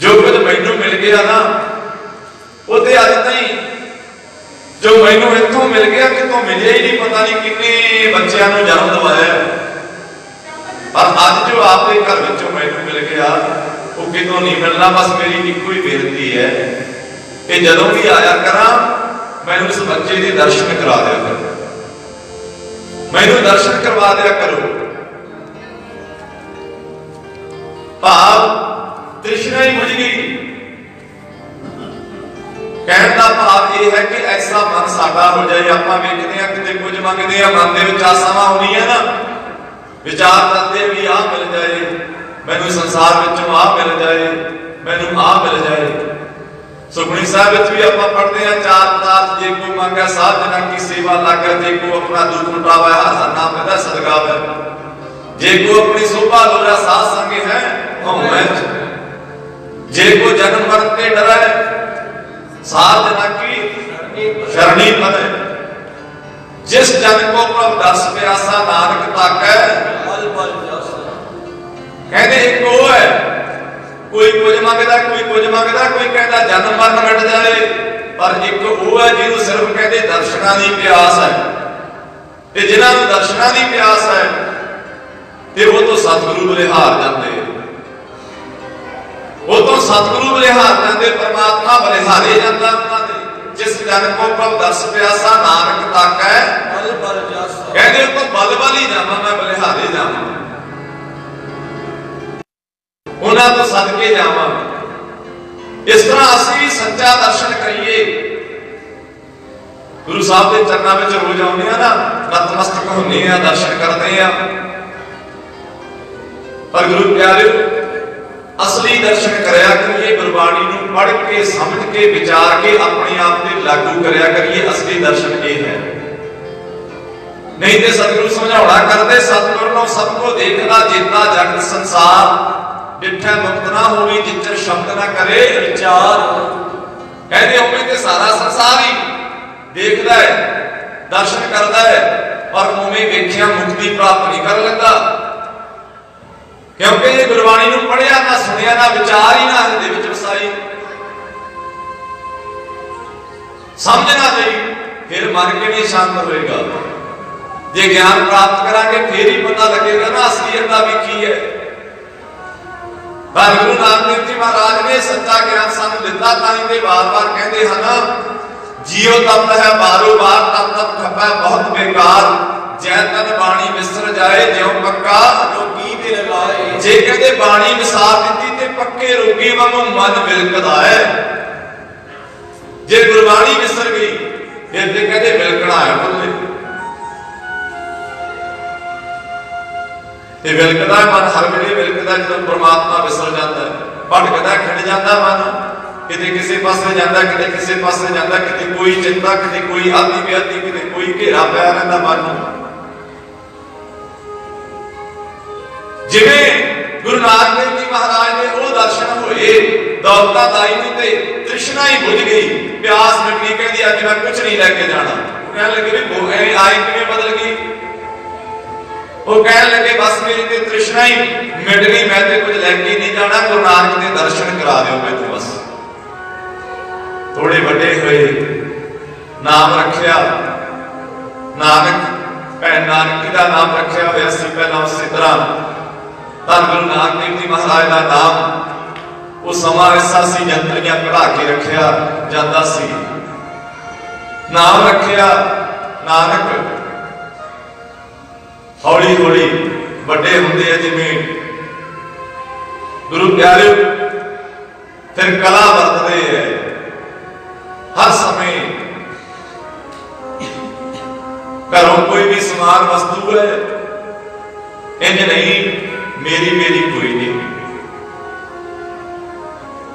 जो कुछ मैनूं मिल गया ना वो ते अज ताईं जो मैनूं इत्थों मिल गया कितों मिले ही नहीं, पता नहीं किन्ने बच्चों को जन्म दवाया, पर अज जो आपके घर विचों मैनूं मिल गया वो कितों नहीं मिलना। बस मेरी इक्को ही बेनती है कि जदों भी आया करा मैनूं उस बच्चे के दर्शन करा दिया करो, मैनूं दर्शन करवा दिया करो। भाव तृष्णा ही बुझ गई। कहने का भाव यह है कि ऐसा मन साडा हो जाए, आपां वेखदे आ किते कुछ मंगदे आ, मन दे विच आसावां आउंदियां ना, विचार करते भी आ मिल जाए, मैनूं संसार विचों आ मिल जाए, मैनूं आ मिल जाए। सुखमनी साहिब विच भी आपां पढ़दे आ चार पदार्थ जे कोई मंगे साध जना की सेवा लागे, जे को अपना दुख मिटावे हाजर नाम मेरा सदका है, जे को अपनी शोभा लोरा साध संगे है मैं, जे को जन्म मरण के डरे साध जना की शरणी बने। जिस जन को प्रभु दस प्यासा नानक ताकै पल पल जासा। कहते एक वो है कोई कुछ मंगदा, कोई कुछ मंगदा, कोई कहता जन्म मरण मिट जाए, पर एक वो है जिन्होंने सिर्फ कहते दर्शनां दी प्यास है, ते जिन्हां नूं दर्शनां दी प्यास है ते वो तो सतगुरु बलिहार जाते, वो तो सतगुरु बलिहार जाते, परमात्मा बलिहारे जाता उन्हां दे। जिस जन को प्रभु दस प्यासा नानक ताकै पल पल जासा। कहते तो बल बल ही जावां मैं, बलिहारे जावां, उन्हां तो सदके जावां। इस तरह असीं सच्चा दर्शन करिए। गुरु साहब के चरणों में रोज आउंदे आ ना, नतमस्तक होंदे आ, दर्शन करते आ, पर गुरु प्यारे असली दर्शन करया करिए, गुरबाणी नूं पढ़ के समझ के विचार के अपने आप पे लागू करया करिए। असली दर्शन ये है, नहीं तो सतगुरु समझाउणा करते सतगुरु नूं सब को देखदा जेता जगत संसार, डिठा मुक्त ना होवी जिच्चर शब्द ना करे विचार। कहते उमें ते सारा संसार ही देखदा है, दर्शन करदा है, पर उमें वेखिया मुक्ति प्राप्त नहीं कर लैंदा, क्योंकि ये गुरबाणी नूं पढ़िया ना सुनिया ना विचार ही ना हृदय विच वसाई। समझना चाहिए, फिर मन के भी शांत होएगा। जे ज्ञान प्राप्त करांगे फिर ही पता लगेगा ना असलियत का भी की है। पर गुरु नानक देव जी महाराज ने सच्चा ज्ञान सानू दिता, ताई ते बार-बार कहते हैं जियो तप है बारो बार, तप तप खपै बहुत बेकार, जै तन बाणी विसर जाए ज्यों पक्का रोगी ते लगाए। जे कहते बाणी विसार दित्ती ते पक्के रोगी वांगू मन बिलकदा है। जे गुरबाणी विसर गई फिर ते कहते बिलकना है बोले, ते बिलकदा मन हर वेले बिलकदा जदों परमात्मा विसर जाता है, भटकदा खिंड जाता मन, किते किसी पासे जाता, किते किसी पासे जाता, किते कोई चिंता, किते कोई आदि बेअदि, किते कोई घेरा पै रहिंदा मन। जिवें गुरु नानक देव जी महाराज ने वो दर्शन होए, दौलता दाई नूं ते तृष्णा ही बुझ गई, प्यास मिट गई, कहती अज मैं कुछ नहीं लैके जाना। कहने लगे भी वो आई किवें बदल गई? वो कहने लगे बस मेरी ते तृष्णा ही मिट गई, मैं ते कुछ लैके नहीं जाना, गुरु नानक दे दर्शन करा दिओ मैनूं बस। थोड़े बड़े हुए, नाम रखिया नानक, भैन नानकी का नाम रखिया होया सी पहला। उस तरह धन गुरु नानक देव जी महाराज का नाम वो समा ऐसा सी जंतरियां कढ़ा के रखिया जाता सी। नाम रखिया नानक। हौली हौली बड़े होंदे जिवें गुरु प्यारे फिर कला वरतदे है, हर समय घरों कोई भी समान वस्तु है, इंज नहीं मेरी मेरी कोई नहीं,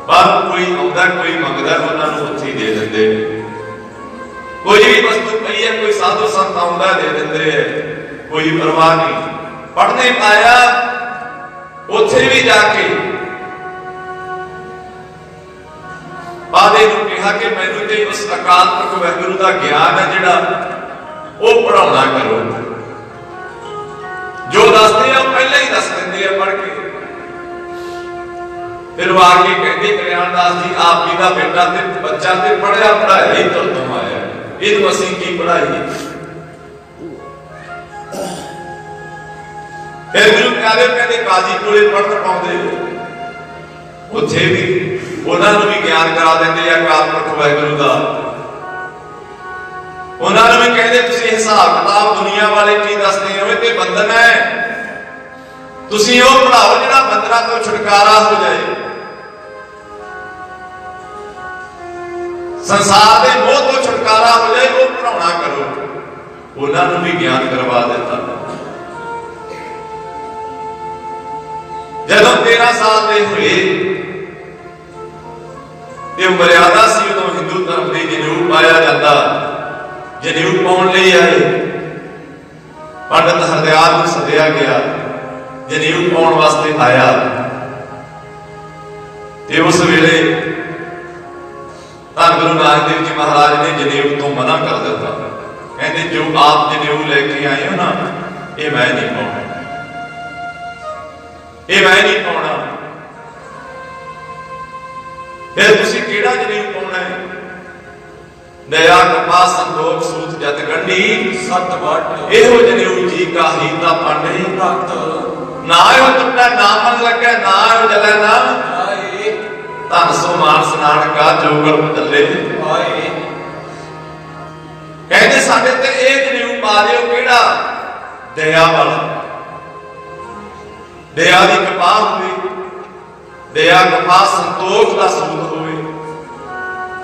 बाहर कोई आउंदा कोई मंगदा उन्होंने उत्थे दे देंदे। कोई भी वस्तु पई है, कोई साधु संत आउंदा दे देंदे है, कोई परवाह नहीं। पढ़ने पाया उत्थे भी जाके बादे नूं कहा कि मैनूं ते उस अकाल पुरख वाहिगुरू दा ज्ञान है जिहड़ा वो पढ़ाउणा करो, जो दसदे आ पहले ही दस दिंदे आ पढ़ के। फिर वो आके कहते कल्याण दास जी आप जी का बेटा ते बच्चा ते पढ़िया पढ़ाया ही तुर तो आया, इहनूं असीं की पढ़ाई। फिर गुरु प्यारे कहते काजी कोले पढ़न पाउंदे, उत्थे भी उन्होंने भी ज्ञान करा देंगे अकाल पुरख वाहिगुरू दा। उन्होंने भी कहते तुसीं हिसाब किताब दुनिया वाले की दसदे हो ते बंधन है, तुसीं वो पढ़ाओ जिहड़ा बंधना तो छुटकारा हो जाए, संसार के मोह तो छुटकारा हो जाए, वो पढ़ाउणा करो। उन्होंने भी ज्ञान करवा दिता। जदों 13 साल के हुए ये मर्यादा सी, उदों हिंदू धर्म की जनेऊ पाया जाता। जनेऊ पाउण लई आए, पंडित हरदयाल नूं सद्दिया गया, जनेऊ पाउण वास्ते आया ते उस वेले धन गुरु नानक देव जी महाराज ने जनेऊ तो मना कर दिता। कहते जो आप जनेऊ लेके आए हो ना, ये मैं नहीं पाउणा, ये मैं नहीं पाउणा। फिर तुसीं किहड़ा जनेऊ पाउणा है? दया कृपा संतोख सूत जत गंढी सत वट, एहो जनेऊ जी का हीता पांडे भक्त। ना हो टुटा ना मन लगे, ना हो जले ना आए, धन सो मानस नानका जोगल बदले आए। कहते साडे ते इह जनेऊ पा दिओ किहड़ा? दया वाला, दया की कृपा होवे, दया कृपा संतोख का सूत होवे,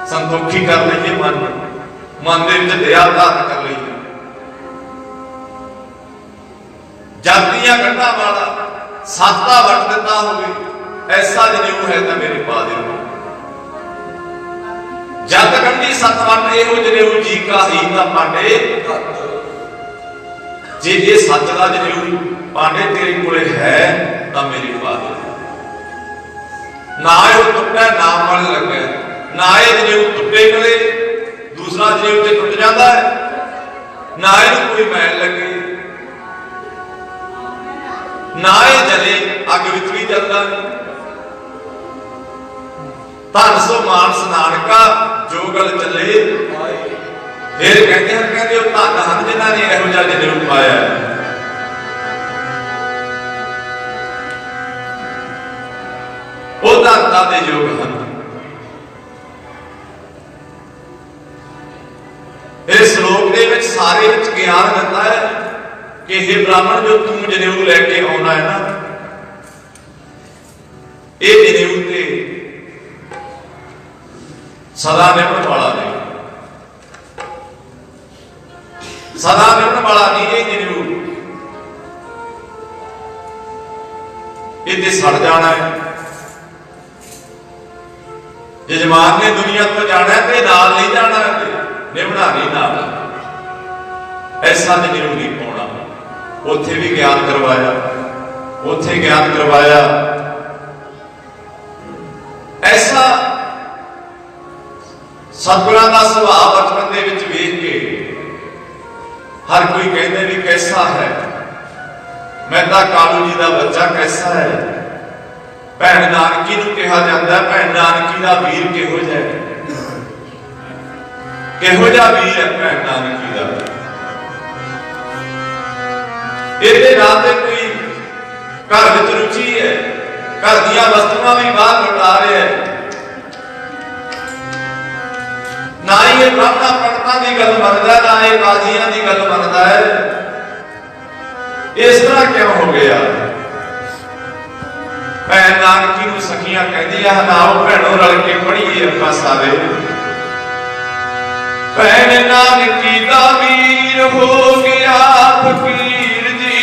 संतोखी कर लईए मन, मन दे विच दया धारण कर लईए। जातियां गंढा वाला साता वट दिता होवे, ऐसा जनेऊ है तो मेरे पा दिओ। जत गंढी सत वट, एहो जनेऊ जी का हीता पांडे। जे ये सच का जनेऊ पांडे तेरे कोले है तो मेरी पा दिओ। ना वो टुटा ना मन लगे, ना ये जनेऊ टुटे कदे, दूसरा जनेऊ ते टुट जाता है, ना इहनूं कोई मैल लगे, ना ये जले अग विच भी जलदा नहीं। धन सो मानस नानका जो गल चले। फिर कहते हैं धन हन जिन्हां ने इहो जिहा जनेऊ पाया। वो धनता दे योग हन। इस श्लोक के विच सारे विच ज्ञान दिता है कि हे ब्राह्मण, जो तू जनेऊ लैके आउणा है ना, ये जनेऊ ते सदा निभण वाला नहीं, सदा निभण वाला नहीं। ये जनेऊ ये सड़ जाना है। यजमान ने दुनिया तो जाना है तो नाल नहीं जाना, निभना नहीं नाल। ऐसा जनेऊ नहीं पाउणा। उत्थे भी ज्ञान करवाया, ਉੱਥੇ ਗਿਆਨ ਕਰਵਾਇਆ। ऐसा सतगुਰਾਂ ਦਾ ਸੁਭਾਅ ਬਚਪਨ ਦੇ ਵਿੱਚ ਵੇਖ ਕੇ हर कोई कहते भी कैसा है, मैं तो कालू जी का बच्चा कैसा है। भैन नानकी नूं कहा जाता है, भैन नानकी का वीर किहो जिहा है, किहो जिहा वीर है भैन नानकी का। इहदे नाल ते कोई घर विच रुचि है, घर दीआं वस्तुआं भी बाहर लुटा रहा है, ना ही ये ब्राह्मणा पंडितां की गल मनदा, ना ये काजियां की गल मनदा है। इस तरह क्यों हो गया? भैन नानकी नूं सखियां कहदियां हन, आओ भैणों रल के पढ़ीए आपां सारे। भैन नानकी दा वीर हो गया फकीर जी,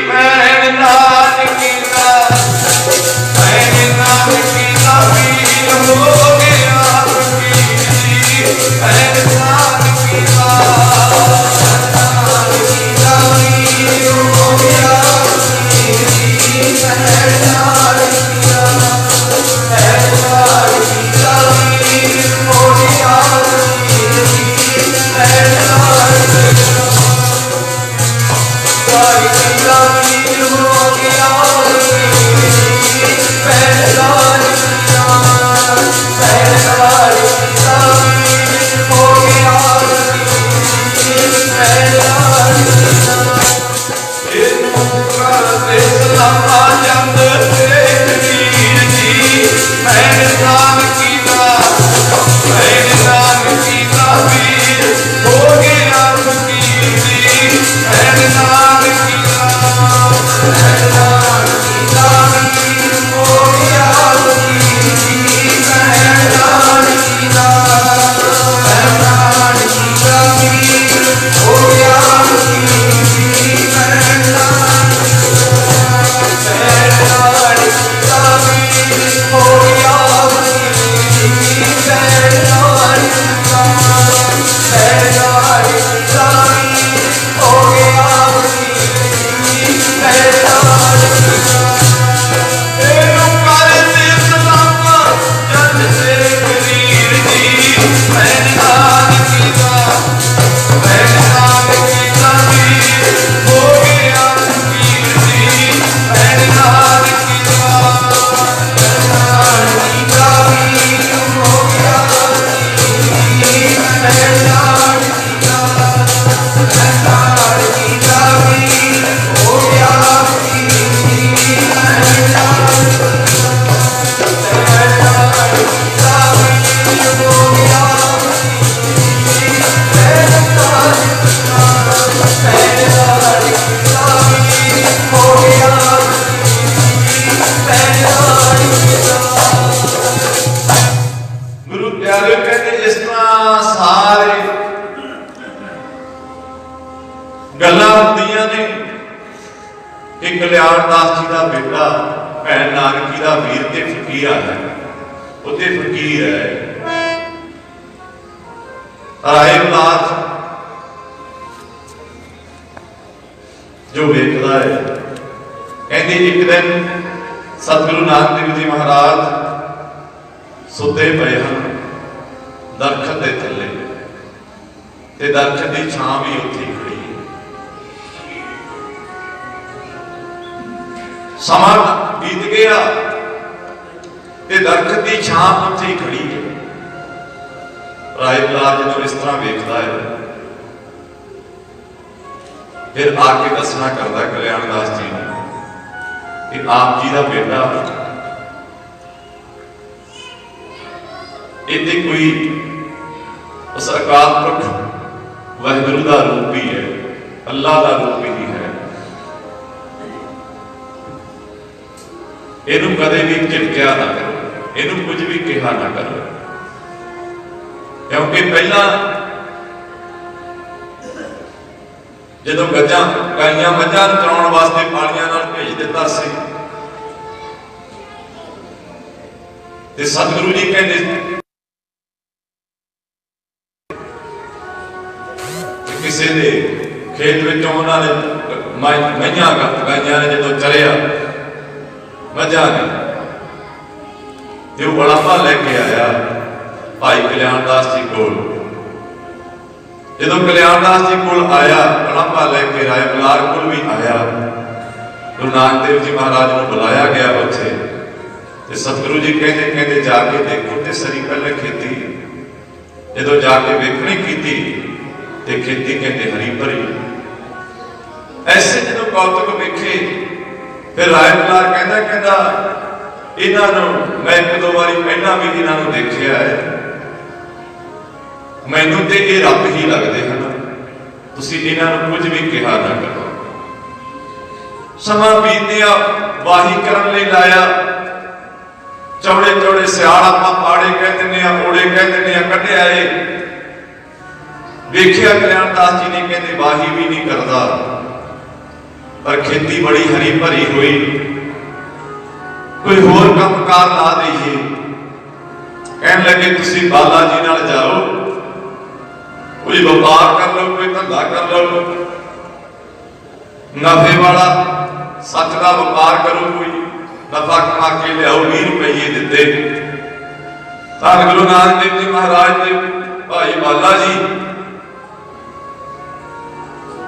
भैन नानकी दा, भैन नानकी दा वीर हो गया फकीर जी, भैन नानकी दा, नानकी दा वीर हो गया फकीर जी, भैन नानकी दा, भैन नानकी दा वीर हो गया फकीर जी, भैन नानकी दा, नानकी दा वीर हो गया फकीर जी, भैन नानकी दा, भैन नानकी दा वीर हो गया फकीर जी, भैन नानकी दा। इनू करते सलामा चंद तेरे वीर जी, भैन नानकी दा, भैन नानकी दा वीर हो गया फकीर जी, भैन नानकी दा, भैन नानकी दा वीर हो गया फकीर जी, भैन नानकी दा, भैन नानकी दा वीर हो गया फकीर जी, भैन नानकी दा, भैन नानकी दा वीर हो गया फकीर जी, भैन नानकी दा, भैन नानकी दा वीर हो गया फकीर जी, भैन नानकी दा। इनू करते सलामा चंद तेरे वीर जी, भैन नानकी दा, भैन नानकी दा वीर हो गया फकीर जी, भैन नानकी दा, भैन नानकी दा वीर हो गया फकीर जी, भैन नानकी दा, भैन नानकी दा वीर हो गया फकीर जी, भैन नानकी दा, भैन नानकी दा वीर हो गया फकीर जी, भैन नानकी दा, भैन नानकी दा वीर हो गया फकीर जी, भैन नानकी दा। गुरु प्यारे कहते इस तरह सारे गल्लां हुंदियां ने कि कल्याणदास जी का बेटा भैन नानकी का वीर ते फकीर है, उत्ते फकीर है राय उलाद जो वेखदा है। कहते एक दिन सतगुरु नानक देव जी महाराज सुते पए हैं दरखत के थले, ते दरखत की छां भी उत्थे ही खड़ी है। समा बीत गया ते दरखत की छां उत्थे ही खड़ी है। राय उलाद जो इस तरह वेखदा है, फिर आके दसना करता कल्याणदास जी ने कि आप जी का बेटा इतने कोई उस अकाल पुरख वाहिगुरू का रूप ही है, अल्लाह का रूप ही है। इनू कदे भी झिड़किया ना करो, इनू कुछ भी कहा ना करो, क्योंकि पहला जदों गजां गाइयां मझां चराउण वास्ते पालियां नाल भेज दिता सी ते सतगुरु जी कहते किसी ने खेत विचों उन्होंने मईयां गाइयां ने जो चरिया मझां ने ते वो बड़ापा लैके आया भाई कल्याणदास जी कोल। जदों कल्याणदास जी कोल आया बड़ापा लैके राय बलार कोल भी आया, गुरु नानक देव जी महाराज को बुलाया गया उत्थे ते सतगुरु जी कहते कहते जाके देखो ते सरी पहले खेती, जदों जाके वेखणी कीती ते खेती कहते हरी भरी। ऐसे जदों कौतुक वेखे फिर राय बलार कहता कहता इन्हां नूं मैं एक दो बारी पहला भी इन्हां नूं देखिया है, मैनूं ते ये रब ही लगदे हन, तुसीं इन्हां नूं कुछ भी कहा ना करो। समा बीतिया वाही करन लई लाया, चौड़े चौड़े सियाल आपां पाड़े कह दिंदे आ, ओड़े कह दिंदे आ, कढे आए। वेखिया कल्याणदास जी ने कहते वाही भी नहीं करदा, पर खेती बड़ी हरी भरी हुई, कोई होर कामकार ला दईए। कहन लगे तुसीं बाला जी नाल जाओ, कोई व्यापार कर लो, कोई धंधा कर लो, नफे वाला सच का व्यापार करो, कोई नफा कमा के लियाओ, 20 रुपये दिते। धन गुरु नानक देव जी महाराज दे भाई बाला जी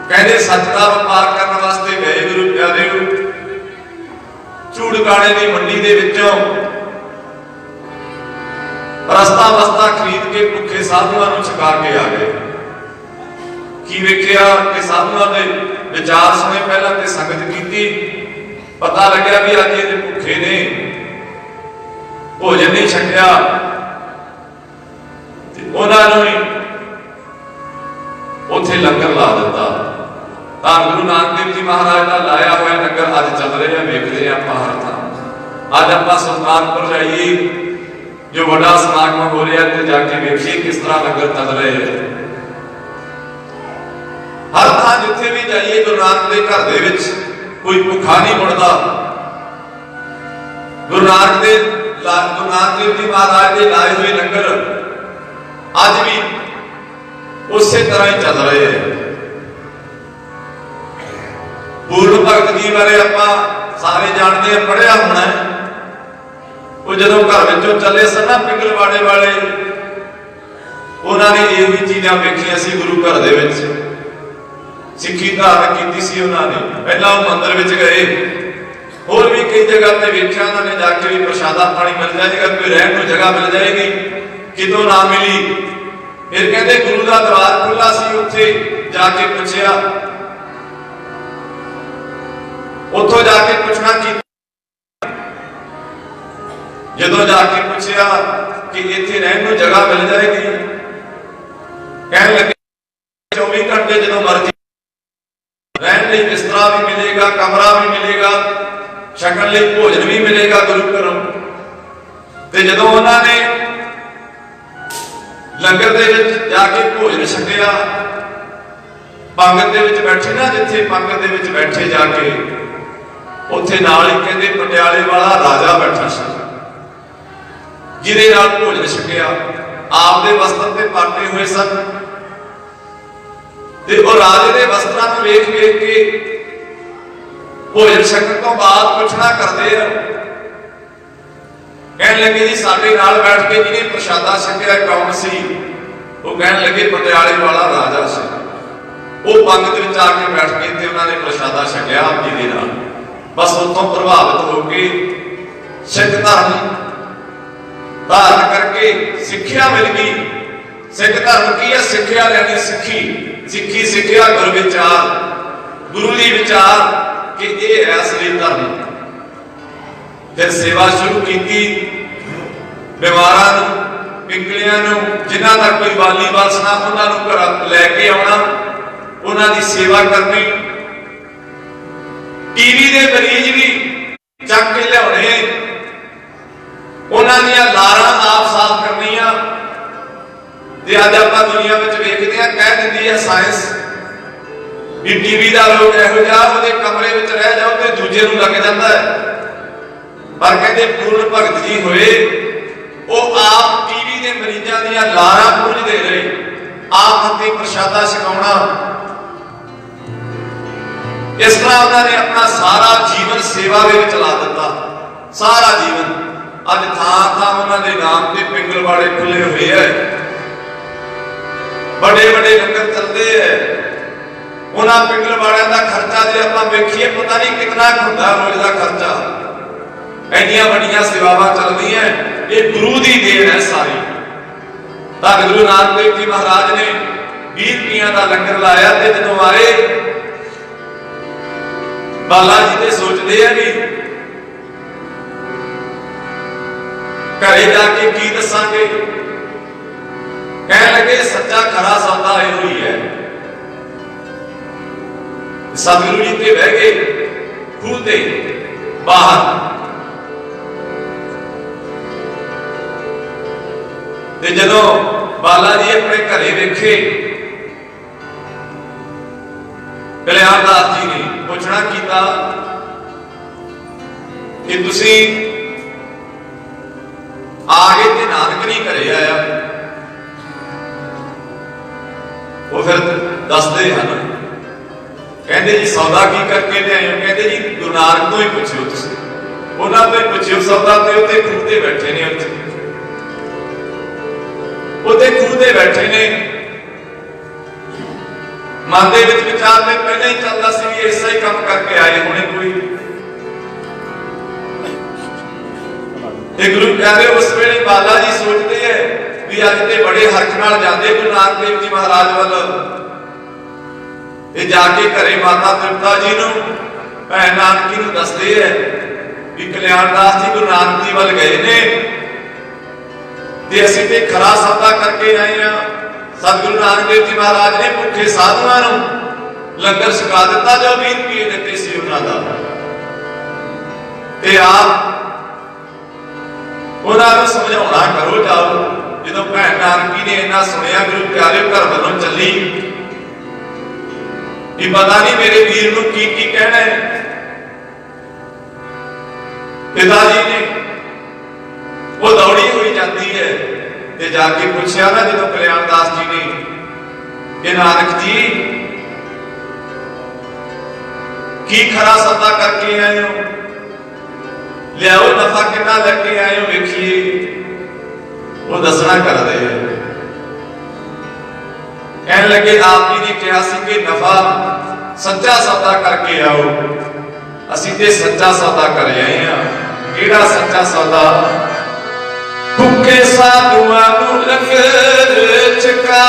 कहते सच का व्यापार करने वास्ते गए गुरु प्यारे, चूड़काणे की मंडी दे विचों रस्ता बस्ता खरीद के भुखे साधुआं नूं छका के आ गए। की वेखिया कि साधुआं दे विचार सुने, पहला ते संगत कीती, पता लग्या भी अज ये भुखे ने, भोजन नहीं छकिया, उन्हां नूं उत्थे लंगर ला दिता। धन गुरु नानक देव जी महाराज का लाया हुआ लंगर अज चल रहे हैं, वेखते हैं आप हर थां। अज आप सुल्तानपुर जाइए, जो बड़ा समागम हो रहा है, जाके वेखिए किस तरह लंगर चल रहे हैं। हर थां जिथे भी जाइए गुरु नानक के घर दे विच कोई भुखा नहीं मुड़दा। गुरु नानक देव जी महाराज के लाए हुए लंगर अज भी उसी तरह ही चल रहे हैं। पूर्ण भगत जी बारे आपां सारे जानते हैं, पढ़िया होना है। वो जदों घर विचों चले सन ना पिंगलवाड़े वाले, उन्होंने ये भी चीज़ां वेखियां सी गुरु घर दे विच, सिੱਖੀ धारण की सी उन्होंने। पहला वो मंदिर विच गए, होर भी कई जगह पे वेखिया उन्होंने, जाके भी प्रशादा पानी मिल जाएगा, कोई रहने को जगह मिल जाएगी, कितों ना मिली। फिर कहते गुरु का दरबार खुला सी, उत्थे जाके पुछया, उथों जाके पुछना की, जदों जाके पूछया कि इत्थे रहने को जगह मिल जाएगी, कहने लगे 24 घंटे जदों मर्जी रहने लई बिस्तरा भी मिलेगा, कमरा भी मिलेगा, छकण लई भोजन भी मिलेगा गुरु घरों। ते जदों उन्होंने लंगर दे विच जाके भोजन छकिया, पंगत दे विच बैठे ना, जिथे पंगत दे विच बैठे जाके, उत्थे नाल ही कहते पटियाले वाला राजा बैठा सी, जिहदे नाल भोजन छकिया। आप दे वस्त्र ते पाटे हुए सन, ते वो राजे दे वस्त्रां नूं वेख वेख के भोजन छकण तो बाद पुछना करते हैं। कहने लगे जी साडे नाल बैठ के जिन्हें प्रशादा छकिया कौन सी? वो कहने लगे पटियाले वाला राजा सी। वो पंगत विच आके बैठ के ते उन्होंने प्रशादा छकिया आप जी दे नाल। बस उतों प्रभावित होकर सिख धर्म धारण करके सिक्ख्या मिल गई। सिख धर्म की है? सिक्ख्या लैनी, सिक्खी सिक्खी सिक्ख्या गुरु विचार, गुरु जी विचार कि ये है असली धर्म। फिर सेवा शुरू की, बीमारां नूं, पिंगलियां नूं, जिन्हां दा कोई वाली वारसना उन्हां नूं घर लैके आउणा, उन्हां दी सेवा करनी। टीवी दे मरीज भी चक के लियाने, उन्हां दीयां लारां आप साफ करनियां। ते अज आपां दुनिया में वेखदे हां, कह दिंदी है साइंस भी टीवी का रोग इहो जिहा उहदे कमरे में रह जाओ तो दूजे नूं लग जाता है। पर कहते पूर्ण भगत जी होए, वो आप टीवी के मरीजों दीयां लारां पूंझदे रहे, आप हत्थे प्रशादा छकाउणा। इस तरह उन्होंने अपना सारा जीवन सेवा में ला दिता। सारा जीवन। अज थां थां उन्होंने नाम के पिंगलवाड़े खुले हुए है, बड़े बड़े लंगर चलते हैं। उन्होंने पिंगलवाड़िया का खर्चा जो आप वेखिए पता नहीं कितना होंगे रोज का खर्चा। एडिया बड़िया सेवावां चलती हैं, ये गुरु की देन है सारी। धन गुरु नानक देव जी महाराज ने 20 रुपया का लंगर लाया, जो आए बाला जी ते सोचते हैं भी घरे जाके की दसांगे, कह लगे सच्चा खरा सौदा ये हुई है। सतगुरु जी ते बह गए खूह ते बाहर, जदों बाला जी अपने घरे वेखे कल्याण दास जी ने पुछना किया कि तुसी आ गए ते नानक नहीं घरे आया। वो फिर दसते हैं, कहते जी सौदा की करके ले आए हो? कहते जी गुरु नानक तो ही पूछो, तुसी उन्होंने तो ही पूछो सौदा। तो उत्ते खूह ते बैठे ने, उत्ते खूह ते बैठे ने। मन के विचार में पहले ही चलता सी भी ऐसा ही काम करके आए होने कोई। गुरु प्यारे उस वेले बाला जी सोचते हैं भी अज ते बड़े हरख नाल जाते गुरु नानक देव जी महाराज वाल, जाके घरे माता तृप्ता जी नूं भैन नानकी नूं दसदे है भी कल्याण दास जी गुरु नानक जी वाल गए ने ते असीं ते खरा सौदा करके आए हैं। सतगुरु नानक देव जी महाराज ने भुखे साधुआं नूं लंगर छका दिता जो 20 रुपये दिते सी उन्हां दा, ते आप उन्होंने समझाना करो जाओ। जो भैन नानकी ने इन्ना सुनिया गुरु प्यारे घर वालों चली कि पता नहीं मेरे वीर नूं की कहना है। पिताजी ने वो दौड़ी हुई जाती है ते जाके पूछया ना जो कल्याण दास जी ने कि नानक जी की खरा सौदा करके आए हो, लियाओ नफा कितना लेके आए हो वेखिए। वो दसना कर दे, कहने लगे आप जी ने कहा सी कि नफा सच्चा सौदा करके आओ। असीं ते सच्चा सौदा कर आए हैं। केड़ा सच्चा सौदा? भुखे साधुआं नूं लंगर छका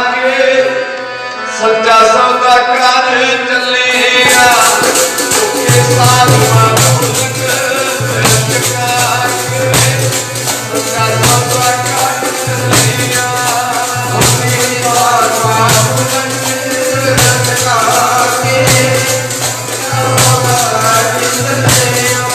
के सच्चा सौदा कर चले आ। भुखे साधुआं नूं लंगर छका के सच्चा सौदा कर चले आ। भुखे साधुआं नूं लंगर छका के सच्चा सौदा कर चले आ।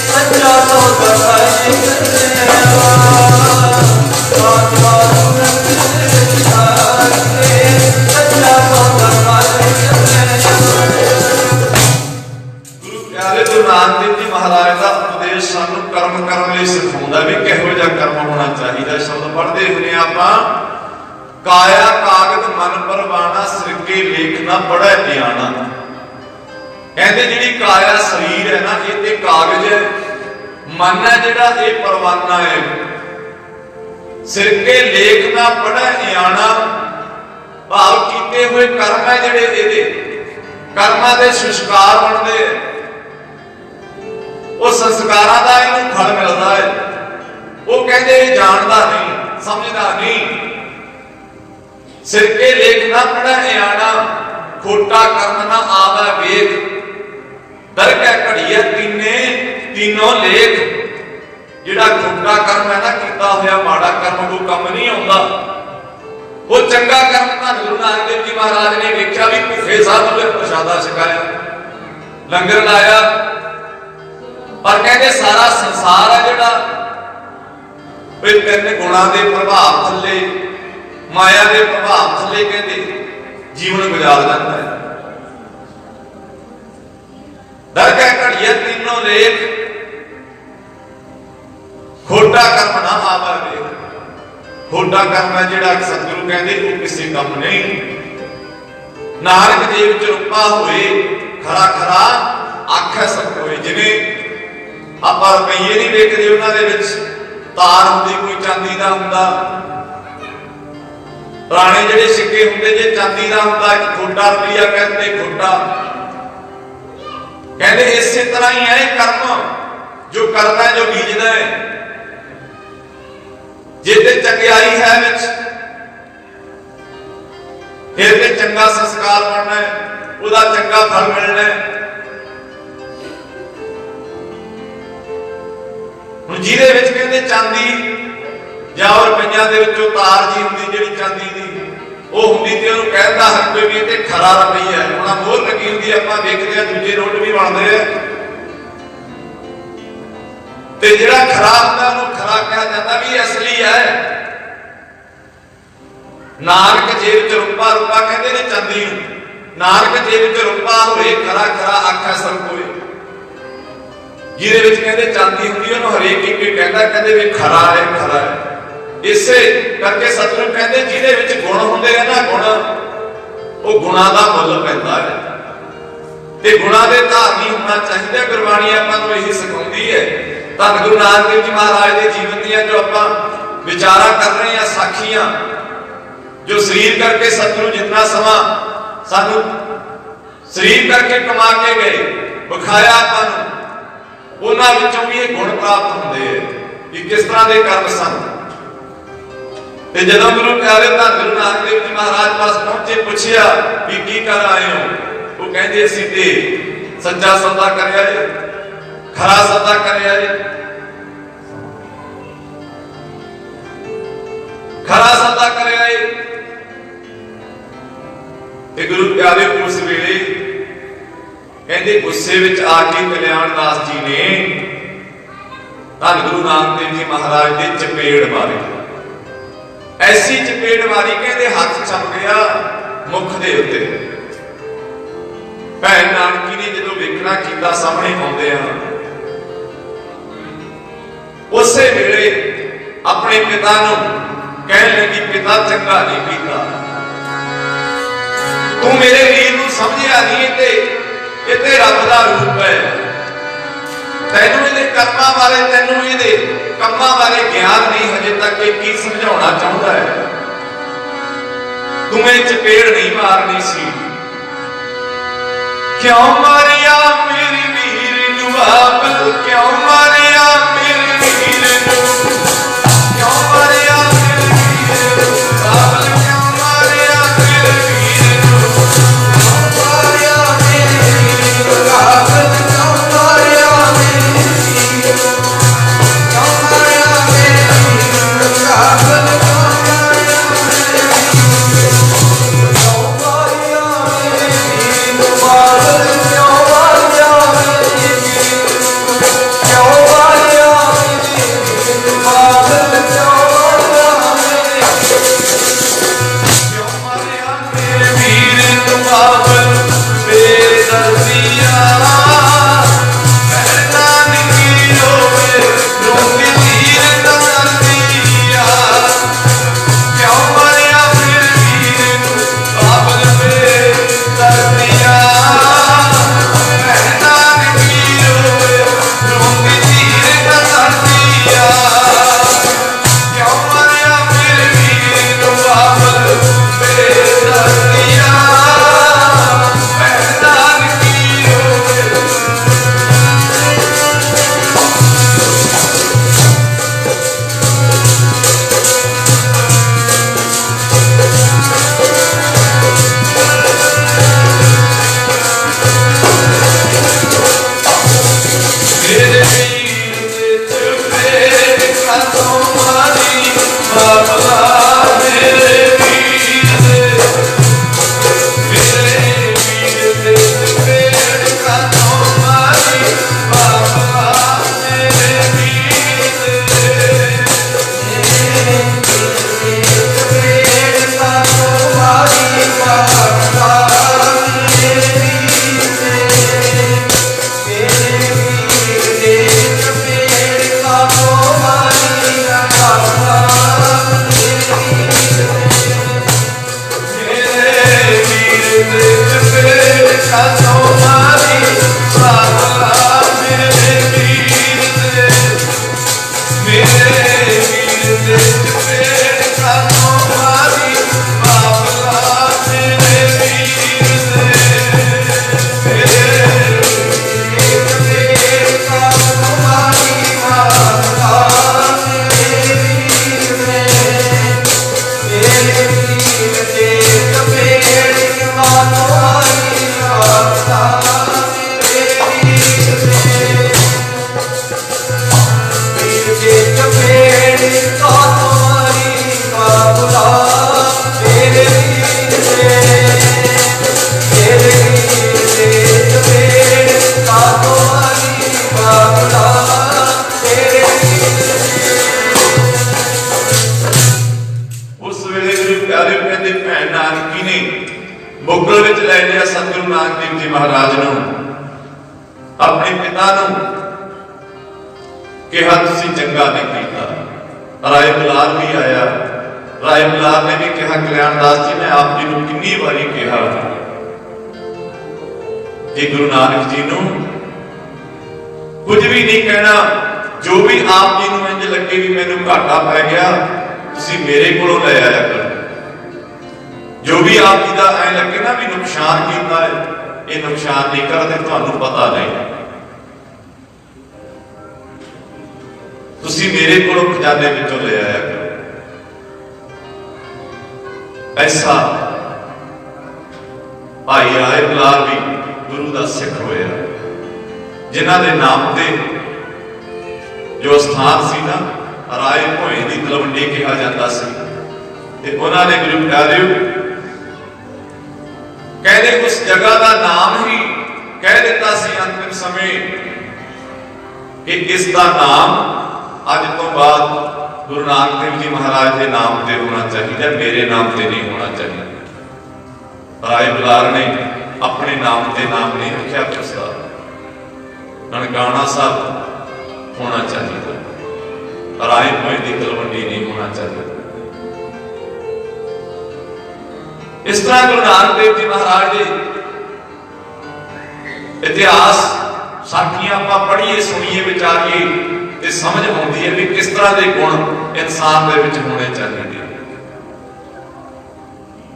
सच्चा सौदा कर्म करने लिए सिखाता भी किहो जिहा कर्म होना चाहिए। शब्द पढ़ते हुए आपां काया कागज मन परवाना सिरके लेख ना पढ़े ध्याना। कहते जिहड़ी काया शरीर है ना ये ते कागज है, मन है जिहड़ा ये परवाना है। सिरके लेख ना पढ़े ध्याना भाव कीते हुए कर्म है जिहड़े इहदे कर्मां दे संस्कार बनते हैं, वो संस्कारां दा इहनूं फल मिलता है। वो कहते जानता नहीं समझदा नहीं। सिरके लेख ना पढ़े आना खोटा कर्म ना आवा वेख। दर कै घड़िया तीने तीनों लेख। जिहड़ा खोटा कर्म है ना किया होया माड़ा कर्म कोई कम नहीं आउंदा। वो चंगा कर्म धन गुरु नानक देव जी महाराज ने वेख्या भी भुखे साधु ने प्रसादा छकाया लंगर लाया, पर कहते सारा संसार है जिहड़ा तीन गुणा के प्रभाव थले माया के प्रभाव थले कहते जीवन गुजार जाता है। दर कै घड़िया तीनों लेख खोटा कर्म ना आवा वेख। खोटा कर्म है जिहड़ा सतगुरु कहते वो किसी कम नहीं। नानक देव चरुपा होए खरा खरा आखै सब कोई। जिन्हें आप रुपये नहीं देखते उन्होंने तार होंगी कोई चांदी का होंदा, पुराने जिहड़े सिक्के होंदे जे चांदी का होंदा एक खोटा रुपया कहते खोटा। कहते इस तरह ही है कर्म जो करता है जो बीजदा है। जे ते चंगियाई है विच फिर ते चंगा संस्कार बनना है, उहदा चंगा फल मिलना है। जिहदे विच कहते चांदी जां रुपइयां दे विचों तार जी हुंदी जिहड़ी चांदी दी वो हुंदी ते उहनूं कहदा हर कोई भी ते खरा रुपया है। हुण मोहर लगी हुंदी आपां देखदे आ दूजे नोट भी बनदे आ ते जिहड़ा खरा हुंदा उहनूं खरा कहा जांदा भी असली है। नानक जेब च रुपा रुपा कहते ने चांदी नूं। नानक जेब च रुपा होए खरा खरा आखै सब कोई। जिहदे विच कहते चांदी हुंदी उहनूं हरेक एक कहता कहते भी खरा है खरा है। इसे करके सतगुरु कहते जिहदे विच गुण हुंदे हैं ना गुण वो गुणां दा मुੱਲ पैंदा है ते गुणां दे धारनी होना चाहिए। गुरबाणी आपां नूं यही सिखाउंदी है। धन गुरु नानक देव जी महाराज के जीवन दियां जो आपां विचारा कर रहे हैं साखियां जो शरीर करके सतगुरु जितना समा सानू शरीर करके कमा के गए विखाया आपां नूं उन्हां विचों भी ये गुण प्राप्त होंदे है कि किस तरह के कर्म सन। ते जदों गुरु प्यारे धन गुरु नानक देव जी महाराज पास पहुंचे पूछया कि की कर आए हो, वो कहते असीं ते सच्चा सौदा करया है खरा सौदा करया है। खरा सौदा करया है ते गुरु प्यारे उस वेले कहते गुस्से विच आके कल्याण दास जी ने धन गुरु नानक देव जी महाराज दे चपेड़ मारी। ऐसी चपेड़ मारी कहते हाथ छप गया मुख दे उत्ते। भैन नानकी ने जो वेखना कीता सामने आउंदे आ उसे वेले अपने पिता नूं कहण लगी पिता चंगा नहीं कीता, तू मेरे वीर नूं समझिया नहीं। इते रब दा रूप है। तैनूं इहदे कर्मां बारे तैनूं इहदे कम्मां बारे ज्ञान नहीं हजे तक ये की समझाउणा चाहुंदा है। तूं इह चपेड़ नहीं मारनी सी। क्यों मारिया मेरे वीर नूं बाबल, क्यों मारिया मेरे वीर नूं, क्यों मारिया मेरे वीर नूं बाबल, क्यों मारिया मेरे वीर नूं, क्यों मारिया मेरे वीर नूं बाबल, क्यों मारिया मेरे वीर नूं, क्यों मारिया मेरे वीर नूं बाबल, क्यों मारिया मेरे वीर नूं, क्यों मारिया मेरे वीर नूं बाबल, क्यों मारिया मेरे वीर नूं, क्यों मुगल विच लै लिया सतगुरु नानक देव जी महाराज नूं, अपने पिता नूं कहा तुसीं चंगा नहीं कीता। राय बुलार भी आया, राय बुलार ने भी कहा कल्याणदास जी मैं आप जी नूं कितनी बारी कहा कि गुरु नानक जी नूं कुछ भी नहीं कहना, जो भी आप जी नूं इंज लगे भी मैनूं घाटा पै गया तुसीं मेरे कोलों लै आया करो। जो भी आप जी का ऐ लगे ना भी नुकसान किया है, ये नुकसान नहीं करते, तुहानूं पता नहीं, तुसीं मेरे कोलों खजाने विचों ले आया करो। ऐसा भाई राय बुलार भी गुरु का सिख होया, जिन्हां दे नाम ते जो स्थान सी ना राय भोए की तलवंडी कहा जाता सी, ते उन्हां ने गुरु प्यारिओ कहते उस जगह का नाम ही कह दिता सी अंतिम समय कि इसका नाम अज तो बाद गुरु नानक देव जी महाराज के नाम से होना चाहिए, मेरे नाम से नहीं होना चाहिए। राय बुलार ने अपने नाम से नाम नहीं रखा, उसका ननकाना साहब होना चाहिए, राय भोए की तलवंडी नहीं होना चाहिए। इस तरह गुरु नानक देव जी महाराज के इतिहास साखियां आप पढ़िए सुनिए विचारिए तो समझ आती है भी किस तरह के गुण इंसान के विच होने चाहिए।